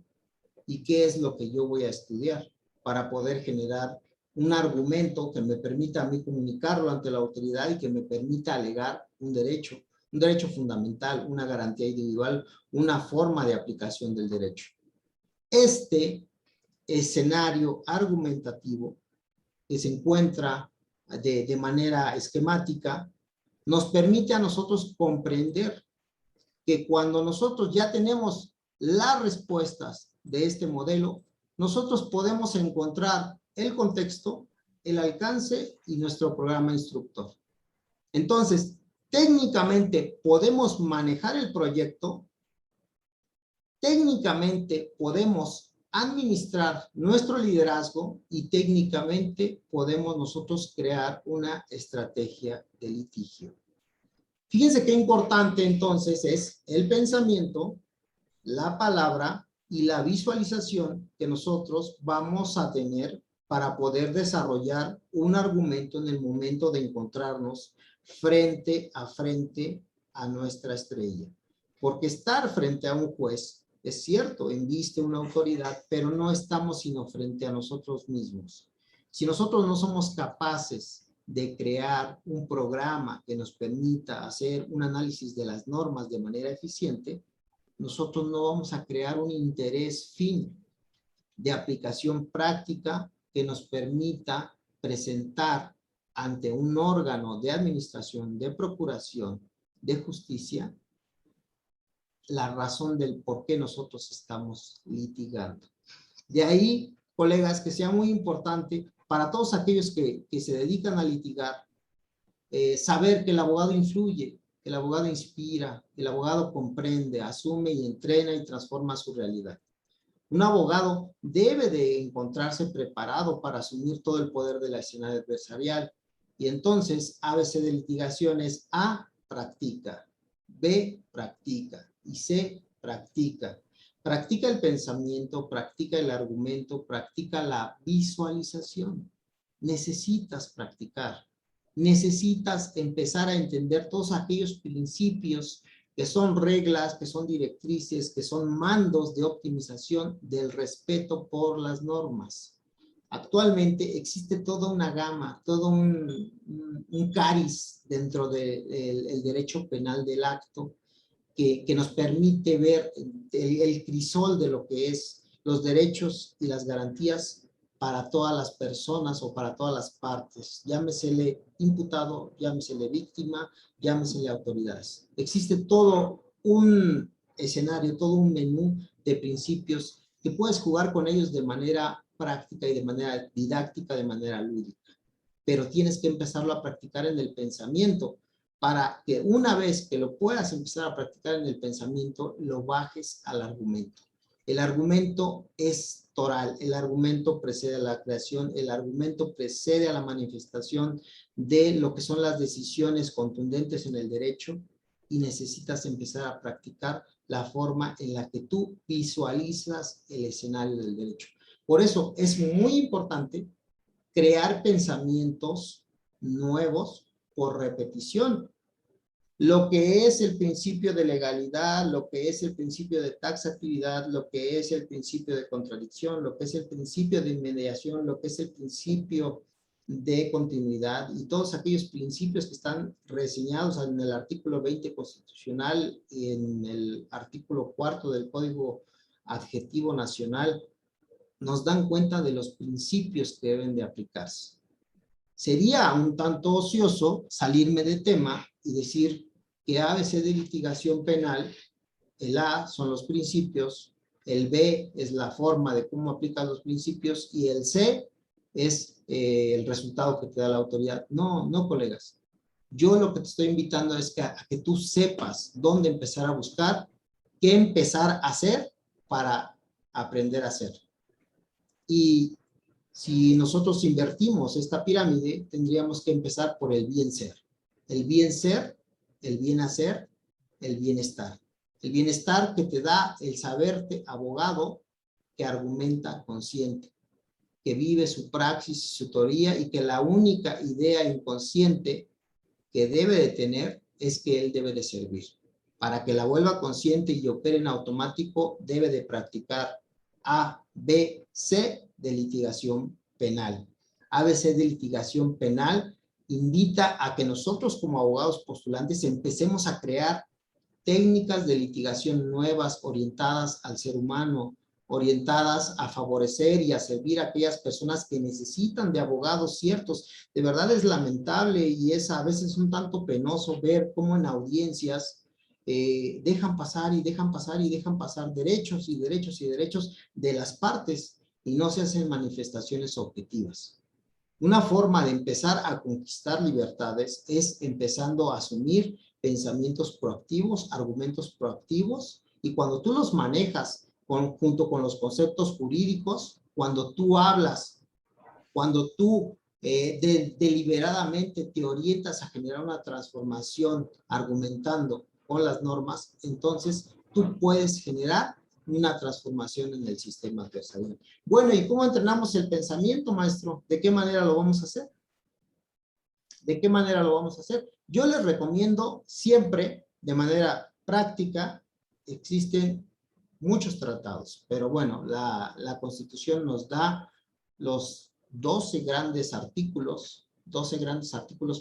y qué es lo que yo voy a estudiar para poder generar un argumento que me permita a mí comunicarlo ante la autoridad y que me permita alegar un derecho fundamental, una garantía individual, una forma de aplicación del derecho. Este escenario argumentativo que se encuentra de manera esquemática nos permite a nosotros comprender que cuando nosotros ya tenemos las respuestas de este modelo, nosotros podemos encontrar el contexto, el alcance y nuestro programa instructor. Entonces, técnicamente podemos manejar el proyecto, técnicamente podemos administrar nuestro liderazgo y técnicamente podemos nosotros crear una estrategia de litigio. Fíjense qué importante entonces es el pensamiento, la palabra y la visualización que nosotros vamos a tener para poder desarrollar un argumento en el momento de encontrarnos frente a nuestra estrella. Porque estar frente a un juez, es cierto, embiste una autoridad, pero no estamos sino frente a nosotros mismos. Si nosotros no somos capaces de crear un programa que nos permita hacer un análisis de las normas de manera eficiente, nosotros no vamos a crear un interés fin de aplicación práctica que nos permita presentar ante un órgano de administración, de procuración, de justicia, la razón del por qué nosotros estamos litigando. De ahí, colegas, que sea muy importante para todos aquellos que se dedican a litigar, saber que el abogado influye, que el abogado inspira, que el abogado comprende, asume y entrena y transforma su realidad. Un abogado debe de encontrarse preparado para asumir todo el poder de la escena adversarial. Y entonces, ABC de litigación es A, practica, B, practica y C, practica. Practica el pensamiento, practica el argumento, practica la visualización. Necesitas practicar. Necesitas empezar a entender todos aquellos principios que son reglas, que son directrices, que son mandos de optimización del respeto por las normas. Actualmente existe toda una gama, todo un cariz dentro del derecho penal del acto que nos permite ver el crisol de lo que es los derechos y las garantías para todas las personas o para todas las partes. Llámesele imputado, llámesele víctima, llámesele autoridades. Existe todo un escenario, todo un menú de principios que puedes jugar con ellos de manera práctica y de manera didáctica, de manera lúdica. Pero tienes que empezarlo a practicar en el pensamiento para que una vez que lo puedas empezar a practicar en el pensamiento, lo bajes al argumento. El argumento es toral, el argumento precede a la creación, el argumento precede a la manifestación de lo que son las decisiones contundentes en el derecho y necesitas empezar a practicar la forma en la que tú visualizas el escenario del derecho. Por eso es muy importante crear pensamientos nuevos por repetición. Lo que es el principio de legalidad, lo que es el principio de taxatividad, lo que es el principio de contradicción, lo que es el principio de inmediación, lo que es el principio de continuidad y todos aquellos principios que están reseñados en el artículo 20 constitucional y en el artículo 4 del Código Adjetivo Nacional, nos dan cuenta de los principios que deben de aplicarse. Sería un tanto ocioso salirme de tema y decir que ABC de litigación penal, el A son los principios, el B es la forma de cómo aplican los principios y el C es el resultado que te da la autoridad. No, no, colegas. Yo lo que te estoy invitando es a que tú sepas dónde empezar a buscar, qué empezar a hacer para aprender a hacer. Y si nosotros invertimos esta pirámide, tendríamos que empezar por el bien ser. El bien ser, el bien hacer, el bienestar. El bienestar que te da el saberte abogado que argumenta consciente, que vive su praxis y su teoría y que la única idea inconsciente que debe de tener es que él debe de servir. Para que la vuelva consciente y opere en automático, debe de practicar A, B, C de litigación penal. ABC de litigación penal invita a que nosotros como abogados postulantes empecemos a crear técnicas de litigación nuevas orientadas al ser humano, orientadas a favorecer y a servir a aquellas personas que necesitan de abogados ciertos. De verdad es lamentable y es a veces un tanto penoso ver cómo en audiencias dejan pasar y dejan pasar y dejan pasar derechos y derechos y derechos de las partes y no se hacen manifestaciones objetivas. Una forma de empezar a conquistar libertades es empezando a asumir pensamientos proactivos, argumentos proactivos, y cuando tú los manejas junto con los conceptos jurídicos, cuando tú hablas, cuando tú deliberadamente te orientas a generar una transformación argumentando con las normas, entonces tú puedes generar una transformación en el sistema adversarial. Bueno, ¿y cómo entrenamos el pensamiento, maestro? ¿De qué manera lo vamos a hacer? ¿De qué manera lo vamos a hacer? Yo les recomiendo siempre, de manera práctica, existen muchos tratados, pero bueno, la Constitución nos da los 12 grandes artículos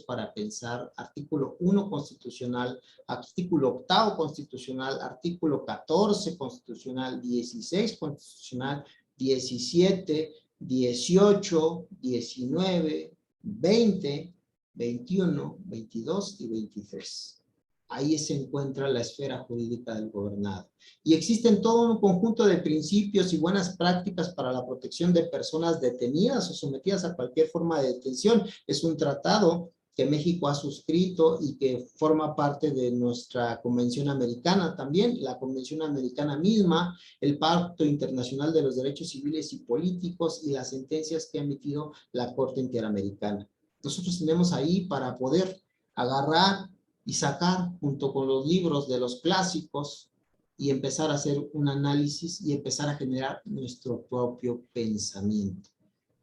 para pensar: artículo 1 constitucional, artículo 8 constitucional, artículo 14 constitucional, 16 constitucional, 17, 18, 19, 20, 21, 22 y 23. Ahí se encuentra la esfera jurídica del gobernado. Y existen todo un conjunto de principios y buenas prácticas para la protección de personas detenidas o sometidas a cualquier forma de detención. Es un tratado que México ha suscrito y que forma parte de nuestra Convención Americana también, la Convención Americana misma, el Pacto Internacional de los Derechos Civiles y Políticos y las sentencias que ha emitido la Corte Interamericana. Nosotros tenemos ahí para poder agarrar y sacar junto con los libros de los clásicos y empezar a hacer un análisis y empezar a generar nuestro propio pensamiento.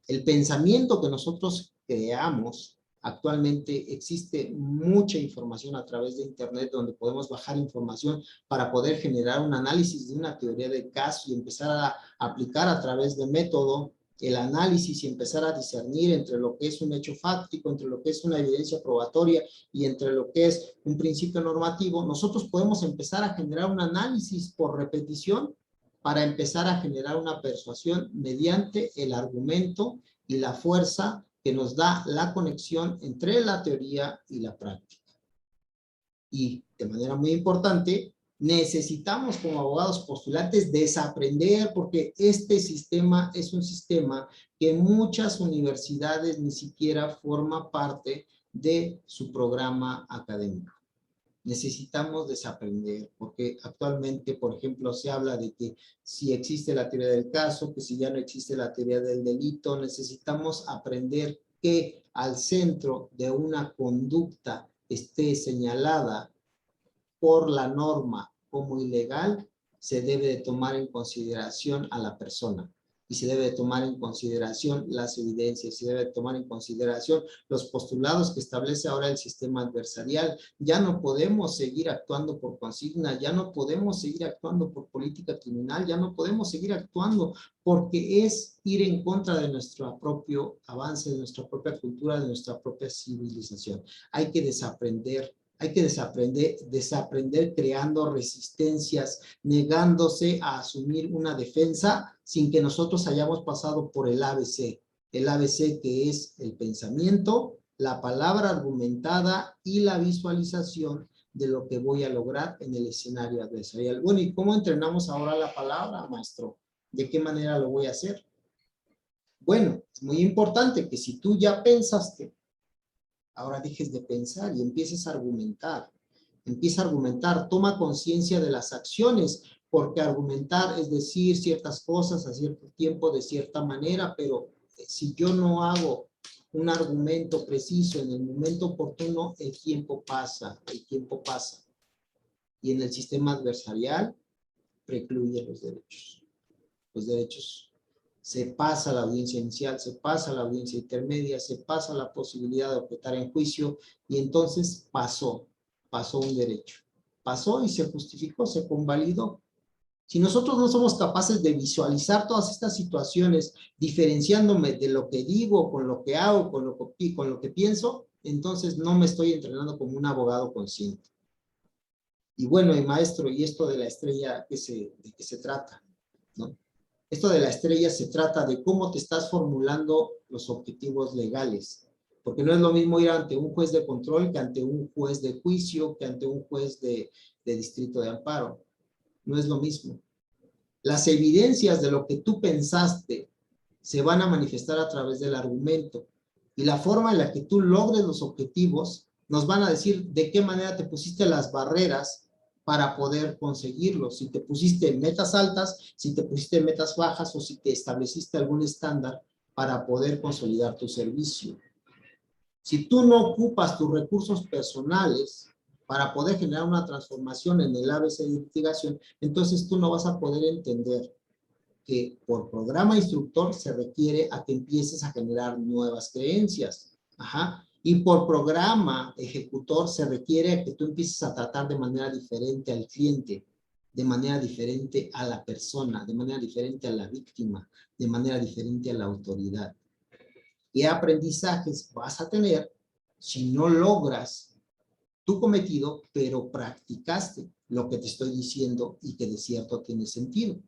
El pensamiento que nosotros creamos, actualmente existe mucha información a través de internet donde podemos bajar información para poder generar un análisis de una teoría de caso y empezar a aplicar a través de método el análisis y empezar a discernir entre lo que es un hecho fáctico, entre lo que es una evidencia probatoria y entre lo que es un principio normativo. Nosotros podemos empezar a generar un análisis por repetición para empezar a generar una persuasión mediante el argumento y la fuerza que nos da la conexión entre la teoría y la práctica. Y de manera muy importante, necesitamos como abogados postulantes desaprender, porque este sistema es un sistema que muchas universidades ni siquiera forma parte de su programa académico. Necesitamos desaprender, porque actualmente, por ejemplo, se habla de que si existe la teoría del caso, que si ya no existe la teoría del delito, necesitamos aprender que al centro de una conducta esté señalada por la norma como ilegal, se debe de tomar en consideración a la persona. Y se debe de tomar en consideración las evidencias, se debe de tomar en consideración los postulados que establece ahora el sistema adversarial. Ya no podemos seguir actuando por consigna, ya no podemos seguir actuando por política criminal, ya no podemos seguir actuando porque es ir en contra de nuestro propio avance, de nuestra propia cultura, de nuestra propia civilización. Hay que desaprender. Hay que desaprender creando resistencias, negándose a asumir una defensa sin que nosotros hayamos pasado por el ABC. El ABC que es el pensamiento, la palabra argumentada y la visualización de lo que voy a lograr en el escenario adversarial. Bueno, ¿y cómo entrenamos ahora la palabra, maestro? ¿De qué manera lo voy a hacer? Bueno, es muy importante que si tú ya pensaste, ahora dejes de pensar y empieces a argumentar. Empieza a argumentar, toma conciencia de las acciones, porque argumentar es decir ciertas cosas a cierto tiempo de cierta manera, pero si yo no hago un argumento preciso en el momento oportuno, el tiempo pasa, el tiempo pasa. Y en el sistema adversarial precluye los derechos. Los derechos se pasa la audiencia inicial, se pasa la audiencia intermedia, se pasa la posibilidad de objetar en juicio y entonces pasó un derecho. Pasó y se justificó, se convalidó. Si nosotros no somos capaces de visualizar todas estas situaciones, diferenciándome de lo que digo, con lo que hago, con lo que pienso, entonces no me estoy entrenando como un abogado consciente. Y bueno, maestro, ¿y esto de la estrella de qué se trata? ¿No? Esto de la estrella se trata de cómo te estás formulando los objetivos legales, porque no es lo mismo ir ante un juez de control que ante un juez de juicio, que ante un juez de distrito de amparo. No es lo mismo. Las evidencias de lo que tú pensaste se van a manifestar a través del argumento, y la forma en la que tú logres los objetivos nos van a decir de qué manera te pusiste las barreras para poder conseguirlo, si te pusiste metas altas, si te pusiste metas bajas o si te estableciste algún estándar para poder consolidar tu servicio. Si tú no ocupas tus recursos personales para poder generar una transformación en el ABC de investigación, entonces tú no vas a poder entender que por programa instructor se requiere a que empieces a generar nuevas creencias. Ajá. Y por programa ejecutor se requiere que tú empieces a tratar de manera diferente al cliente, de manera diferente a la persona, de manera diferente a la víctima, de manera diferente a la autoridad. ¿Qué aprendizajes vas a tener si no logras tu cometido, pero practicaste lo que te estoy diciendo y que de cierto tiene sentido?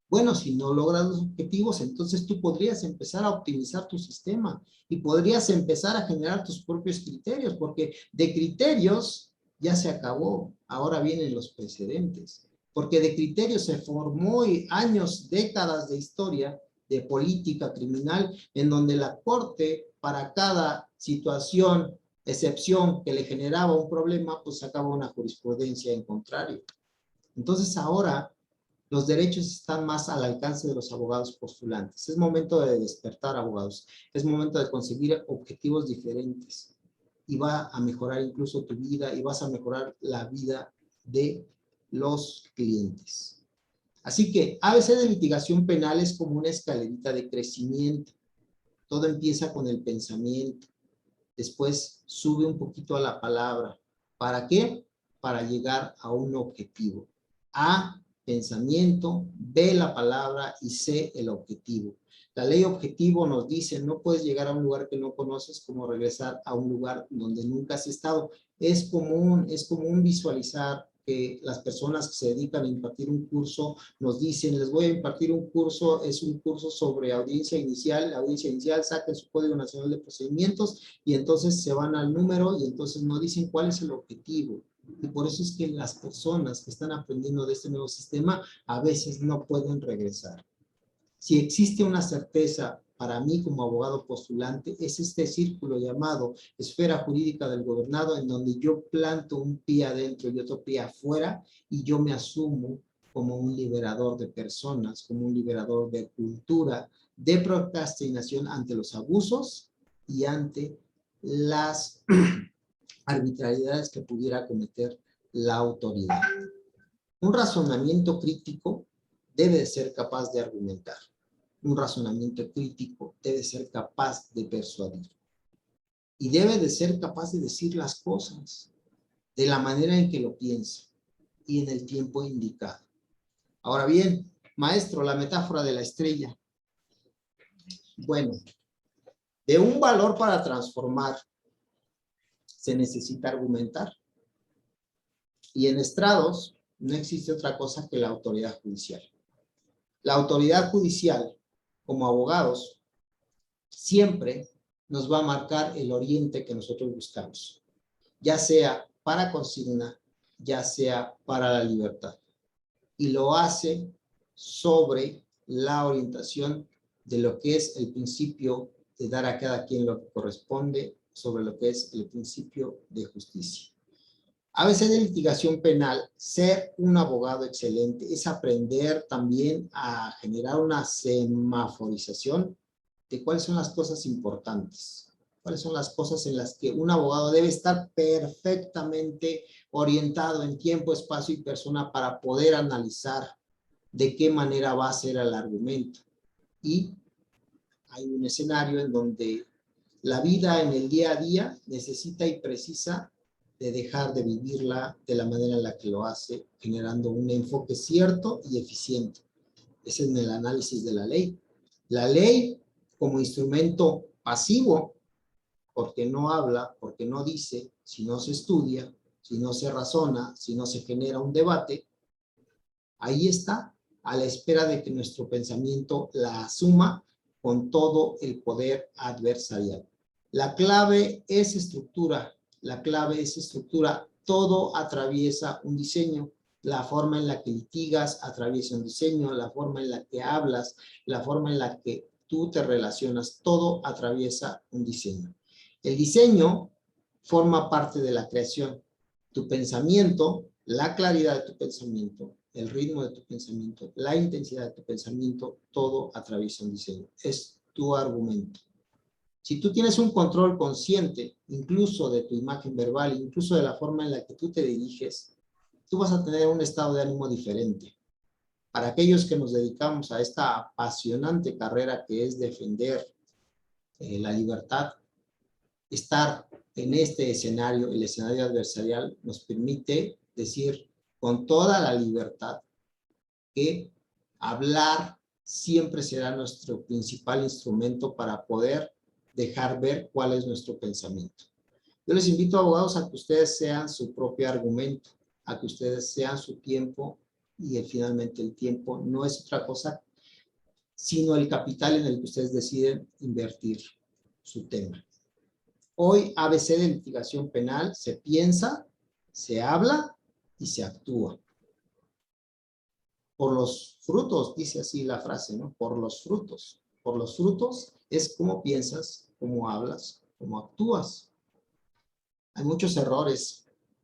Bueno, si no logras los objetivos, entonces tú podrías empezar a optimizar tu sistema y podrías empezar a generar tus propios criterios, porque de criterios ya se acabó, ahora vienen los precedentes, porque de criterios se formó años, décadas de historia de política criminal, en donde la corte para cada situación excepción que le generaba un problema, pues sacaba una jurisprudencia en contrario. Entonces ahora los derechos están más al alcance de los abogados postulantes. Es momento de despertar, abogados. Es momento de conseguir objetivos diferentes. Y va a mejorar incluso tu vida y vas a mejorar la vida de los clientes. Así que ABC de litigación penal es como una escalerita de crecimiento. Todo empieza con el pensamiento. Después sube un poquito a la palabra. ¿Para qué? Para llegar a un objetivo. A, pensamiento, B, la palabra y C, el objetivo. La ley objetivo nos dice, no puedes llegar a un lugar que no conoces como regresar a un lugar donde nunca has estado. Es común visualizar que las personas que se dedican a impartir un curso nos dicen, les voy a impartir un curso, es un curso sobre audiencia inicial. La audiencia inicial, saquen su Código Nacional de Procedimientos y entonces se van al número y entonces no dicen cuál es el objetivo. Y por eso es que las personas que están aprendiendo de este nuevo sistema a veces no pueden regresar. Si existe una certeza para mí como abogado postulante, es este círculo llamado esfera jurídica del gobernado, en donde yo planto un pie adentro y otro pie afuera, y yo me asumo como un liberador de personas, como un liberador de cultura, de procrastinación ante los abusos y ante las arbitrariedades que pudiera cometer la autoridad. Un razonamiento crítico debe de ser capaz de argumentar. Un razonamiento crítico debe ser capaz de persuadir. Y debe de ser capaz de decir las cosas de la manera en que lo piensa y en el tiempo indicado. Ahora bien, maestro, la metáfora de la estrella. Bueno, de un valor para transformar se necesita argumentar. Y en estrados no existe otra cosa que la autoridad judicial. La autoridad judicial, como abogados, siempre nos va a marcar el oriente que nosotros buscamos, ya sea para consigna, ya sea para la libertad. Y lo hace sobre la orientación de lo que es el principio de dar a cada quien lo que corresponde, sobre lo que es el principio de justicia. A veces de litigación penal, ser un abogado excelente es aprender también a generar una semaforización de cuáles son las cosas importantes, cuáles son las cosas en las que un abogado debe estar perfectamente orientado en tiempo, espacio y persona para poder analizar de qué manera va a ser el argumento. Y hay un escenario en donde la vida en el día a día necesita y precisa de dejar de vivirla de la manera en la que lo hace, generando un enfoque cierto y eficiente. Ese es el análisis de la ley. La ley como instrumento pasivo, porque no habla, porque no dice, si no se estudia, si no se razona, si no se genera un debate, ahí está, a la espera de que nuestro pensamiento la asuma con todo el poder adversarial. La clave es estructura. La clave es estructura. Todo atraviesa un diseño. La forma en la que litigas atraviesa un diseño. La forma en la que hablas, la forma en la que tú te relacionas, todo atraviesa un diseño. El diseño forma parte de la creación. Tu pensamiento, la claridad de tu pensamiento, el ritmo de tu pensamiento, la intensidad de tu pensamiento, todo atraviesa un diseño. Es tu argumento. Si tú tienes un control consciente, incluso de tu imagen verbal, incluso de la forma en la que tú te diriges, tú vas a tener un estado de ánimo diferente. Para aquellos que nos dedicamos a esta apasionante carrera que es defender la libertad, estar en este escenario, el escenario adversarial, nos permite decir con toda la libertad que hablar siempre será nuestro principal instrumento para poder dejar ver cuál es nuestro pensamiento. Yo les invito, abogados, a que ustedes sean su propio argumento, a que ustedes sean su tiempo, y finalmente el tiempo no es otra cosa sino el capital en el que ustedes deciden invertir su tema. Hoy, ABC de litigación penal, se piensa, se habla y se actúa. Por los frutos, dice así la frase, ¿no? Por los frutos. Por los frutos es cómo piensas, cómo hablas, cómo actúas. hay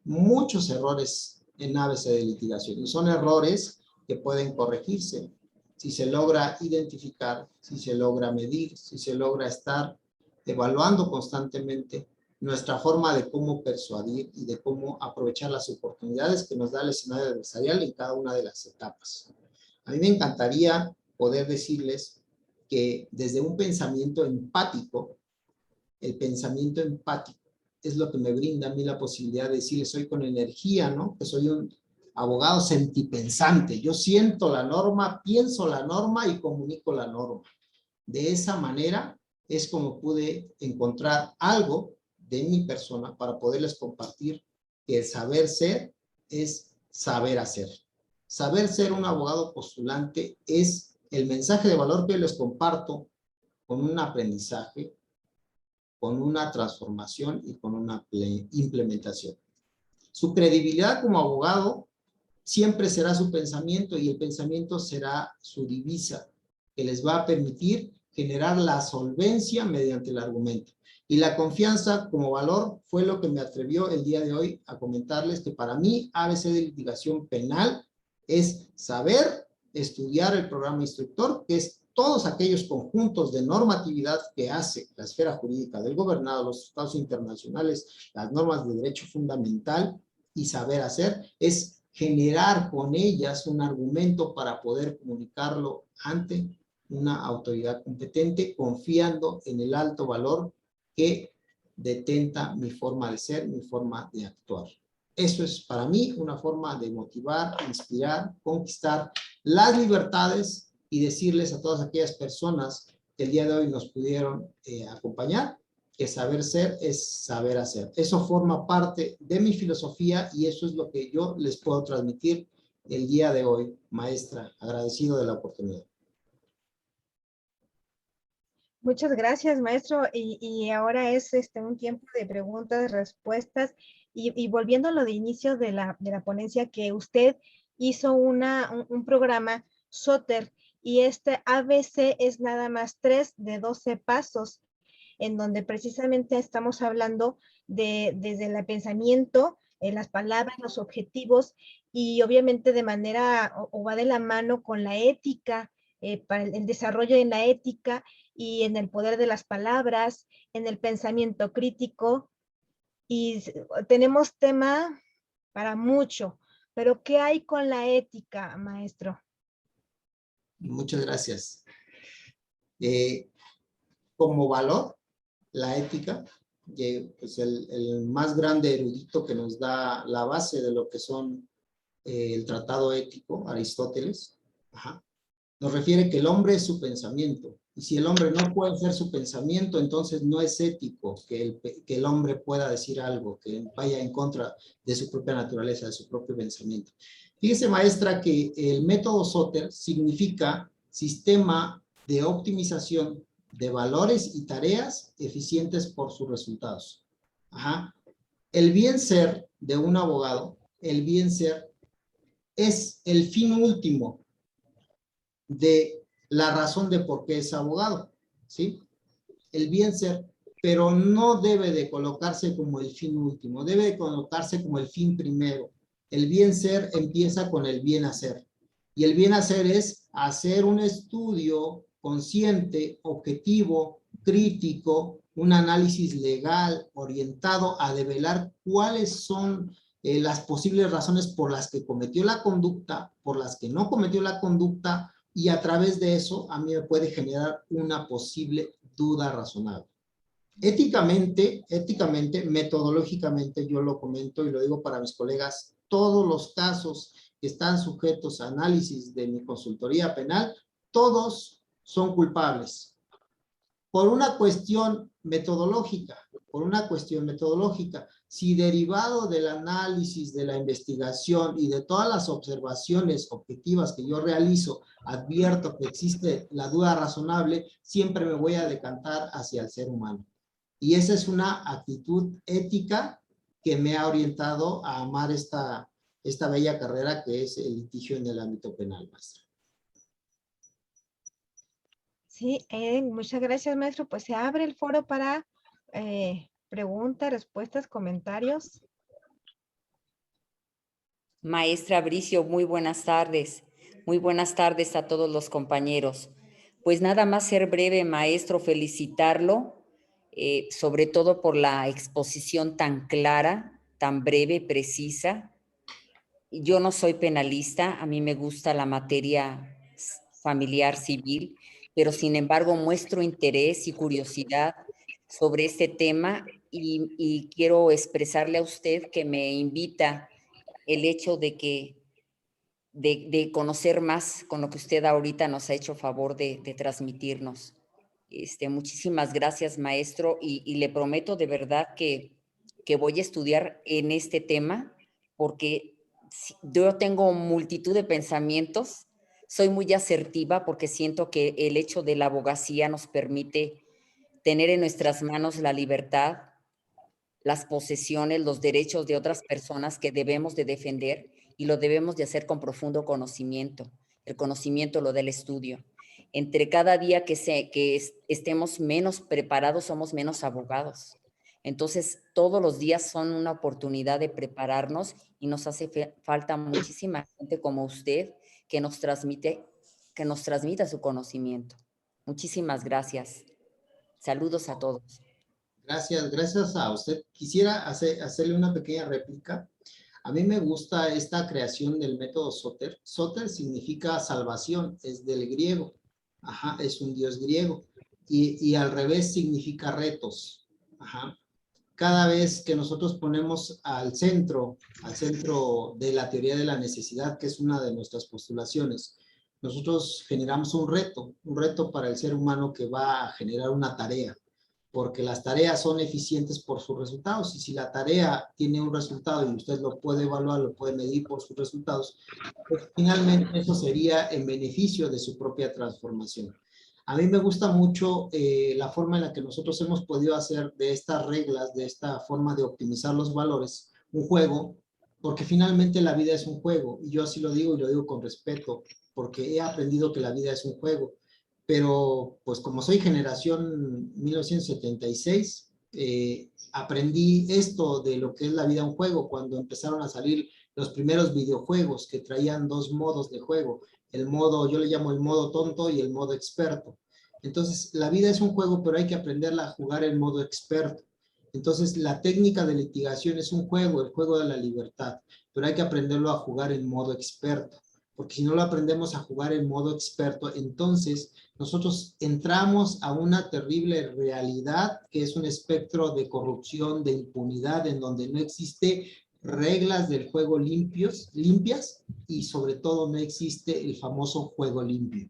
muchos errores en ABC de litigación. Y son errores que pueden corregirse si se logra identificar, si se logra medir, si se logra estar evaluando constantemente nuestra forma de cómo persuadir y de cómo aprovechar las oportunidades que nos da el escenario adversarial en cada una de las etapas. A mí me encantaría poder decirles que desde un pensamiento empático, el pensamiento empático es lo que me brinda a mí la posibilidad de decirles, soy con energía, ¿no? Que soy un abogado sentipensante. Yo siento la norma, pienso la norma y comunico la norma. De esa manera es como pude encontrar algo de mi persona para poderles compartir que el saber ser es saber hacer. Saber ser un abogado postulante es el mensaje de valor que les comparto con un aprendizaje, con una transformación y con una implementación. Su credibilidad como abogado siempre será su pensamiento y el pensamiento será su divisa que les va a permitir generar la solvencia mediante el argumento. Y la confianza como valor fue lo que me atrevió el día de hoy a comentarles que para mí ABC de litigación penal es saber estudiar el programa instructor, que es todos aquellos conjuntos de normatividad que hace la esfera jurídica del gobernado, los tratados internacionales, las normas de derecho fundamental, y saber hacer es generar con ellas un argumento para poder comunicarlo ante una autoridad competente, confiando en el alto valor que detenta mi forma de ser, mi forma de actuar. Eso es para mí una forma de motivar, inspirar, conquistar las libertades y decirles a todas aquellas personas que el día de hoy nos pudieron acompañar, que saber ser es saber hacer. Eso forma parte de mi filosofía y eso es lo que yo les puedo transmitir el día de hoy, maestra. Agradecido de la oportunidad. Muchas gracias, maestro. Y ahora es un tiempo de preguntas, respuestas. Y volviendo a lo de inicio de la ponencia, que usted hizo un programa Soter y este ABC es nada más 3 de 12 pasos, en donde precisamente estamos hablando desde el pensamiento, las palabras, los objetivos y obviamente de manera o va de la mano con la ética, para el desarrollo en la ética y en el poder de las palabras, en el pensamiento crítico. Y tenemos tema para mucho, pero ¿qué hay con la ética, maestro? Muchas gracias. Como valor, la ética, pues el más grande erudito que nos da la base de lo que son el tratado ético, Aristóteles, nos refiere que el hombre es su pensamiento. Y si el hombre no puede ser su pensamiento, entonces no es ético que el hombre pueda decir algo que vaya en contra de su propia naturaleza, de su propio pensamiento. Fíjese, maestra, que el método Soter significa sistema de optimización de valores y tareas eficientes por sus resultados. El bien ser de un abogado, el bien ser es el fin último de la razón de por qué es abogado, ¿sí? El bien ser, pero no debe de colocarse como el fin último, debe de colocarse como el fin primero. El bien ser empieza con el bien hacer. Y el bien hacer es hacer un estudio consciente, objetivo, crítico, un análisis legal orientado a develar cuáles son las posibles razones por las que cometió la conducta, por las que no cometió la conducta, y a través de eso a mí me puede generar una posible duda razonable. Éticamente, metodológicamente, yo lo comento y lo digo para mis colegas, todos los casos que están sujetos a análisis de mi consultoría penal, todos son culpables. Por una cuestión metodológica, si derivado del análisis, de la investigación y de todas las observaciones objetivas que yo realizo, advierto que existe la duda razonable, siempre me voy a decantar hacia el ser humano. Y esa es una actitud ética que me ha orientado a amar esta bella carrera que es el litigio en el ámbito penal, maestra. Sí, muchas gracias, maestro. Pues se abre el foro para preguntas, respuestas, comentarios. Maestra Bricio, muy buenas tardes. Muy buenas tardes a todos los compañeros. Pues nada más ser breve, maestro, felicitarlo, sobre todo por la exposición tan clara, tan breve, precisa. Yo no soy penalista, a mí me gusta la materia familiar civil, pero sin embargo muestro interés y curiosidad sobre este tema y quiero expresarle a usted que me invita el hecho de conocer más con lo que usted ahorita nos ha hecho favor de transmitirnos. Muchísimas gracias, maestro, y le prometo de verdad que voy a estudiar en este tema porque yo tengo multitud de pensamientos, soy muy asertiva porque siento que el hecho de la abogacía nos permite tener en nuestras manos la libertad, las posesiones, los derechos de otras personas que debemos de defender y lo debemos de hacer con profundo conocimiento. El conocimiento lo del estudio. Entre cada día que estemos menos preparados, somos menos abogados. Entonces, todos los días son una oportunidad de prepararnos y nos hace falta muchísima gente como usted que nos transmita su conocimiento. Muchísimas gracias. Saludos a todos. Gracias, gracias a usted. Quisiera hacerle una pequeña réplica. A mí me gusta esta creación del método Soter. Soter significa salvación, es del griego. Ajá, es un dios griego. Y al revés significa retos. Ajá. Cada vez que nosotros ponemos al centro de la teoría de la necesidad, que es una de nuestras postulaciones, nosotros generamos un reto para el ser humano que va a generar una tarea, porque las tareas son eficientes por sus resultados, y si la tarea tiene un resultado y usted lo puede evaluar, lo puede medir por sus resultados, pues finalmente eso sería en beneficio de su propia transformación. A mí me gusta mucho la forma en la que nosotros hemos podido hacer de estas reglas, de esta forma de optimizar los valores, un juego, porque finalmente la vida es un juego, y yo así lo digo y lo digo con respeto, porque he aprendido que la vida es un juego. Pero pues como soy generación 1976, aprendí esto de lo que es la vida un juego cuando empezaron a salir los primeros videojuegos que traían dos modos de juego. El modo, yo le llamo el modo tonto y el modo experto. Entonces, la vida es un juego, pero hay que aprenderla a jugar en modo experto. Entonces, la técnica de litigación es un juego, el juego de la libertad, pero hay que aprenderlo a jugar en modo experto, porque si no lo aprendemos a jugar en modo experto, entonces nosotros entramos a una terrible realidad que es un espectro de corrupción, de impunidad, en donde no existe reglas del juego limpias, y sobre todo no existe el famoso juego limpio.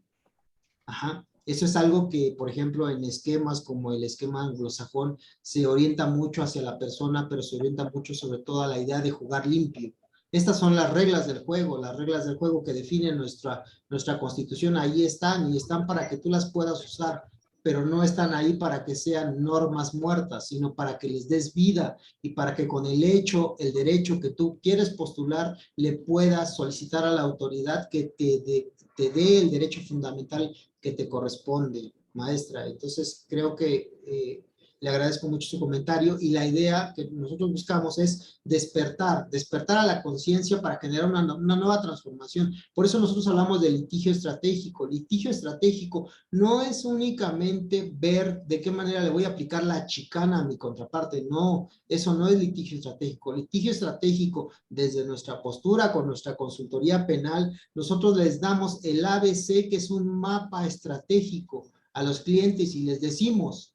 Ajá. Eso es algo que, por ejemplo, en esquemas como el esquema anglosajón se orienta mucho hacia la persona, pero se orienta mucho sobre todo a la idea de jugar limpio. Estas son las reglas del juego que definen nuestra Constitución. Ahí están, y están para que tú las puedas usar, pero no están ahí para que sean normas muertas, sino para que les des vida y para que con el derecho que tú quieres postular, le puedas solicitar a la autoridad que te dé el derecho fundamental que te corresponde, maestra. Entonces, creo que le agradezco mucho su comentario, y la idea que nosotros buscamos es despertar a la conciencia para generar una nueva transformación. Por eso nosotros hablamos de litigio estratégico. Litigio estratégico no es únicamente ver de qué manera le voy a aplicar la chicana a mi contraparte. No, eso no es litigio estratégico. Litigio estratégico, desde nuestra postura, con nuestra consultoría penal, nosotros les damos el ABC, que es un mapa estratégico a los clientes, y les decimos: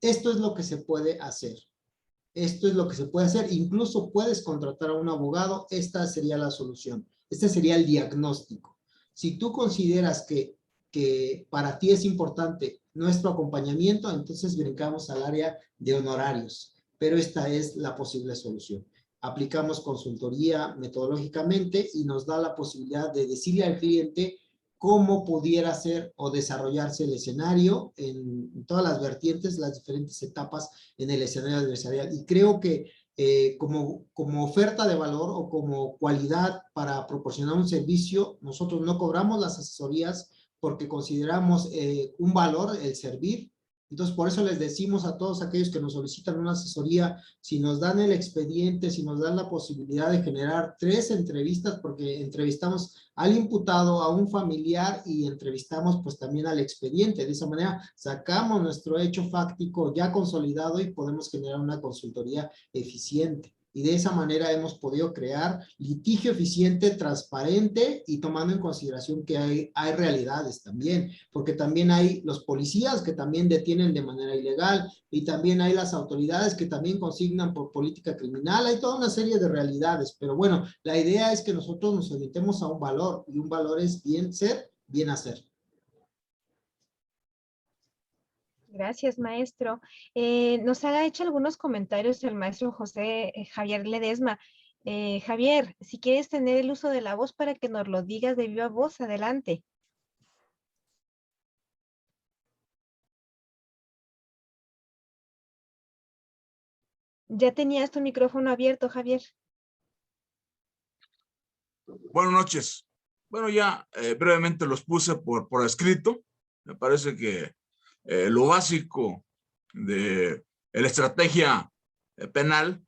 esto es lo que se puede hacer. Esto es lo que se puede hacer. Incluso puedes contratar a un abogado. Esta sería la solución. Este sería el diagnóstico. Si tú consideras que para ti es importante nuestro acompañamiento, entonces brincamos al área de honorarios. Pero esta es la posible solución. Aplicamos consultoría metodológicamente y nos da la posibilidad de decirle al cliente cómo pudiera ser o desarrollarse el escenario en todas las vertientes, las diferentes etapas en el escenario adversarial. Y creo que como oferta de valor o como cualidad para proporcionar un servicio, nosotros no cobramos las asesorías porque consideramos un valor el servir, Entonces, por eso les decimos a todos aquellos que nos solicitan una asesoría, si nos dan el expediente, si nos dan la posibilidad de generar 3 entrevistas, porque entrevistamos al imputado, a un familiar y entrevistamos pues también al expediente. De esa manera sacamos nuestro hecho fáctico ya consolidado y podemos generar una consultoría eficiente. Y de esa manera hemos podido crear litigio eficiente, transparente y tomando en consideración que hay realidades también, porque también hay los policías que también detienen de manera ilegal y también hay las autoridades que también consignan por política criminal. Hay toda una serie de realidades, pero bueno, la idea es que nosotros nos orientemos a un valor y un valor es bien ser, bien hacer. Gracias, maestro. Nos ha hecho algunos comentarios el maestro José Javier Ledesma. Javier, si quieres tener el uso de la voz para que nos lo digas de viva voz, adelante. Ya tenías tu micrófono abierto, Javier. Buenas noches. Bueno, ya brevemente los puse por escrito. Me parece que lo básico de la estrategia penal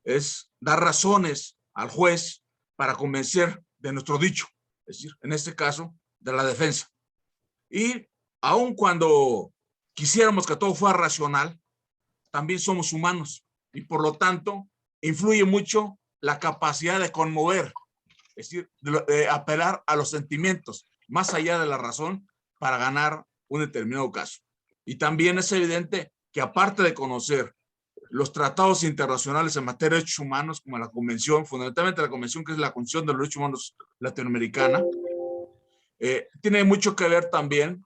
es dar razones al juez para convencer de nuestro dicho, es decir, en este caso, de la defensa. Y aun cuando quisiéramos que todo fuera racional, también somos humanos y por lo tanto influye mucho la capacidad de conmover, es decir, de apelar a los sentimientos más allá de la razón para ganar un determinado caso. Y también es evidente que aparte de conocer los tratados internacionales en materia de derechos humanos, como la Convención, fundamentalmente la Convención que es la Convención de los Derechos Humanos Latinoamericana, tiene mucho que ver también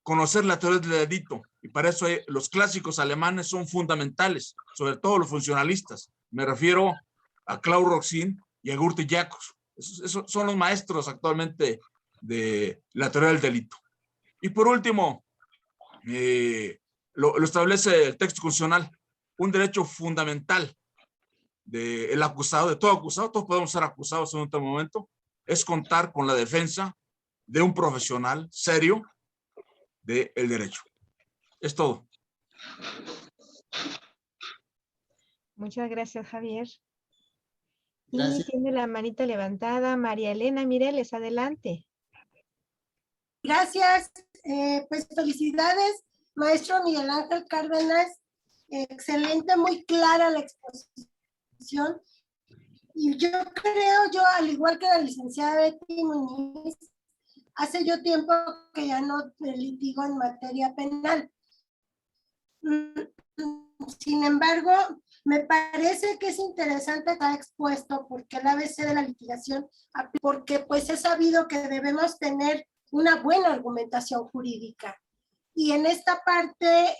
conocer la teoría del delito. Y para eso los clásicos alemanes son fundamentales, sobre todo los funcionalistas. Me refiero a Klaus Roxin y a Gurte Jacobs. Esos son los maestros actualmente de la teoría del delito. Y por último, lo establece el texto constitucional, un derecho fundamental del acusado, de todo acusado, todos podemos ser acusados en un momento, es contar con la defensa de un profesional serio del derecho. Es todo. Muchas gracias, Javier. Gracias. Y tiene la manita levantada María Elena Mireles, adelante. Gracias, pues felicidades, maestro Miguel Ángel Cárdenas. Excelente, muy clara la exposición. Y yo creo, al igual que la licenciada Betty Muñiz, hace yo tiempo que ya no litigo en materia penal. Sin embargo, me parece que es interesante que ha expuesto porque el ABC de la litigación, porque pues he sabido que debemos tener una buena argumentación jurídica. Y en esta parte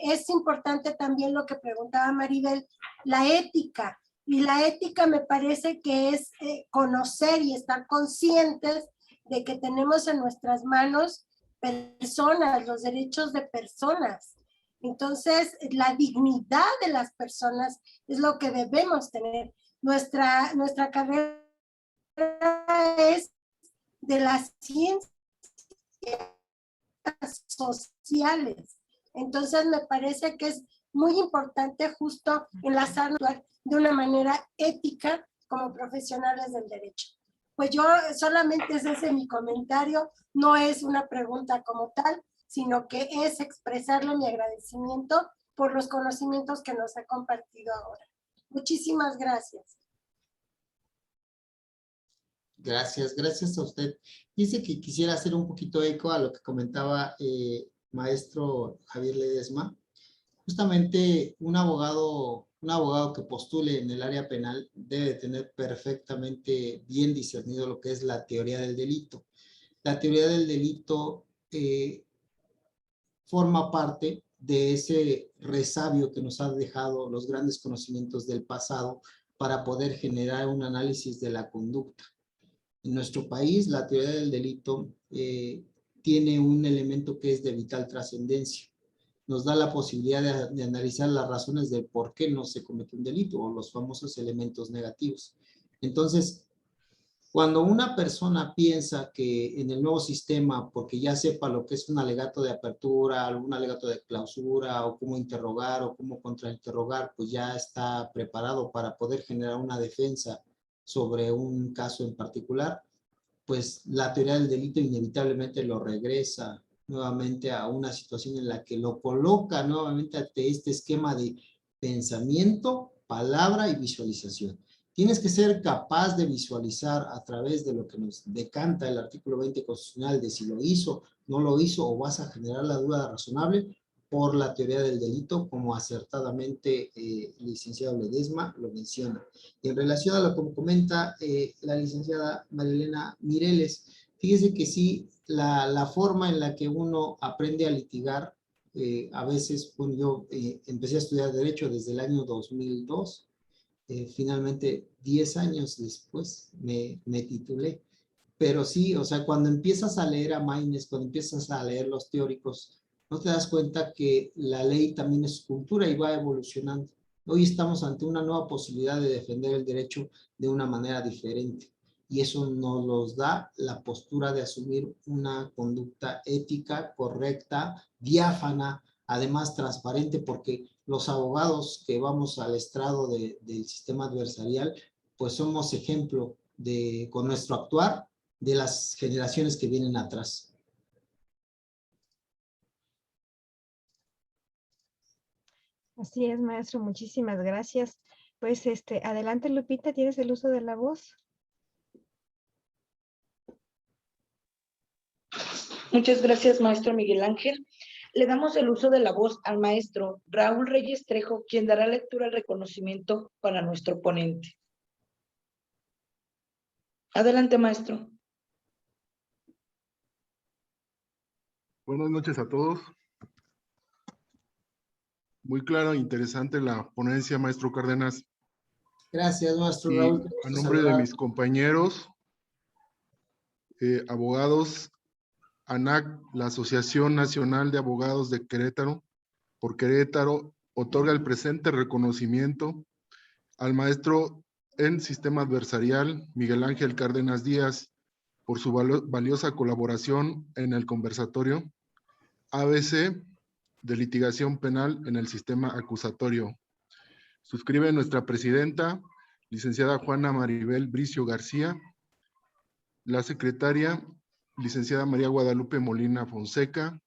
es importante también lo que preguntaba Maribel, la ética. Y la ética me parece que es conocer y estar conscientes de que tenemos en nuestras manos personas, los derechos de personas. Entonces, la dignidad de las personas es lo que debemos tener. Nuestra carrera es de las ciencias sociales. Entonces, me parece que es muy importante justo enlazarnos de una manera ética como profesionales del derecho. Pues yo solamente ese es mi comentario, no es una pregunta como tal, sino que es expresarle mi agradecimiento por los conocimientos que nos ha compartido ahora. Muchísimas gracias. Gracias a usted. Dice que quisiera hacer un poquito eco a lo que comentaba maestro Javier Ledesma. Justamente un abogado que postule en el área penal debe tener perfectamente bien discernido lo que es la teoría del delito. La teoría del delito forma parte de ese resabio que nos han dejado los grandes conocimientos del pasado para poder generar un análisis de la conducta. En nuestro país, la teoría del delito tiene un elemento que es de vital trascendencia. Nos da la posibilidad de analizar las razones de por qué no se comete un delito o los famosos elementos negativos. Entonces, Cuando una persona piensa que en el nuevo sistema, porque ya sepa lo que es un alegato de apertura, algún alegato de clausura, o cómo interrogar o cómo contrainterrogar, pues ya está preparado para poder generar una defensa sobre un caso en particular, pues la teoría del delito inevitablemente lo regresa nuevamente a una situación en la que lo coloca nuevamente ante este esquema de pensamiento, palabra y visualización. Tienes que ser capaz de visualizar a través de lo que nos decanta el artículo 20 constitucional de si lo hizo, no lo hizo o vas a generar la duda razonable por la teoría del delito, como acertadamente el licenciado Ledesma lo menciona. Y en relación a lo que comenta la licenciada Marilena Mireles, fíjese que sí, la forma en la que uno aprende a litigar, a veces, bueno, yo empecé a estudiar Derecho desde el año 2002, finalmente 10 años después me titulé. Pero sí, o sea, cuando empiezas a leer a Maynes, cuando empiezas a leer los teóricos, no te das cuenta que la ley también es cultura y va evolucionando. Hoy estamos ante una nueva posibilidad de defender el derecho de una manera diferente. Y eso nos da la postura de asumir una conducta ética, correcta, diáfana, además transparente, porque los abogados que vamos al estrado del sistema adversarial, pues somos ejemplo con nuestro actuar de las generaciones que vienen atrás. Así es, maestro, muchísimas gracias. Pues adelante, Lupita, ¿tienes el uso de la voz? Muchas gracias, maestro Miguel Ángel. Le damos el uso de la voz al maestro Raúl Reyes Trejo, quien dará lectura al reconocimiento para nuestro ponente. Adelante, maestro. Buenas noches a todos. Muy clara e interesante la ponencia, maestro Cárdenas. Gracias, maestro Y Raúl. a nombre de mis compañeros, abogados, ANAC, la Asociación Nacional de Abogados de Querétaro, por Querétaro, otorga el presente reconocimiento al maestro en sistema adversarial, Miguel Ángel Cárdenas Díaz, por su valiosa colaboración en el conversatorio ABC de litigación penal en el sistema acusatorio. Suscribe nuestra presidenta, licenciada Juana Maribel Bricio García, la secretaria, licenciada María Guadalupe Molina Fonseca,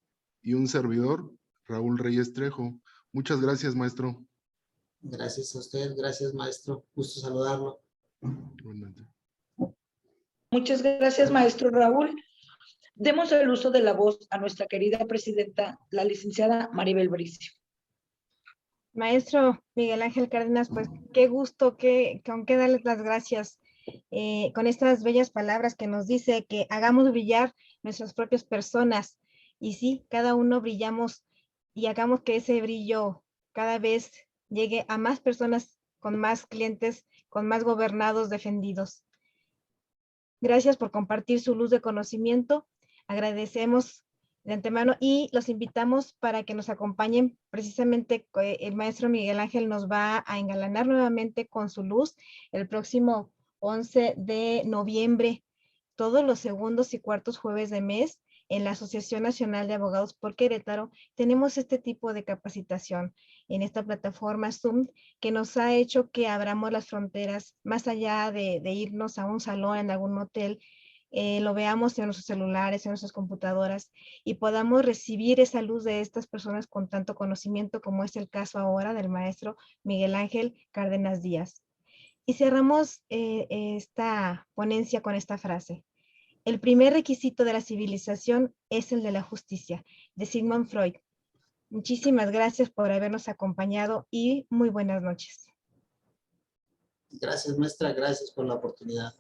y un servidor, Raúl Reyes Trejo. Muchas gracias, maestro. Gracias a usted, gracias, maestro. Gusto saludarlo. Igualmente. Muchas gracias, maestro Raúl. Demos el uso de la voz a nuestra querida presidenta, la licenciada Maribel Bricio. Maestro Miguel Ángel Cárdenas, pues qué gusto, con qué darles las gracias con estas bellas palabras que nos dice que hagamos brillar nuestras propias personas. Y sí, cada uno brillamos y hagamos que ese brillo cada vez llegue a más personas, con más clientes, con más gobernados defendidos. Gracias por compartir su luz de conocimiento. Agradecemos de antemano y los invitamos para que nos acompañen. Precisamente el maestro Miguel Ángel nos va a engalanar nuevamente con su luz el próximo 11 de noviembre, todos los segundos y cuartos jueves de mes. En la Asociación Nacional de Abogados por Querétaro tenemos este tipo de capacitación en esta plataforma Zoom, que nos ha hecho que abramos las fronteras más allá de irnos a un salón en algún hotel, lo veamos en nuestros celulares, en nuestras computadoras, y podamos recibir esa luz de estas personas con tanto conocimiento, como es el caso ahora del maestro Miguel Ángel Cárdenas Díaz. Y cerramos esta ponencia con esta frase: el primer requisito de la civilización es el de la justicia, de Sigmund Freud. Muchísimas gracias por habernos acompañado y muy buenas noches. Gracias, maestra. Gracias por la oportunidad.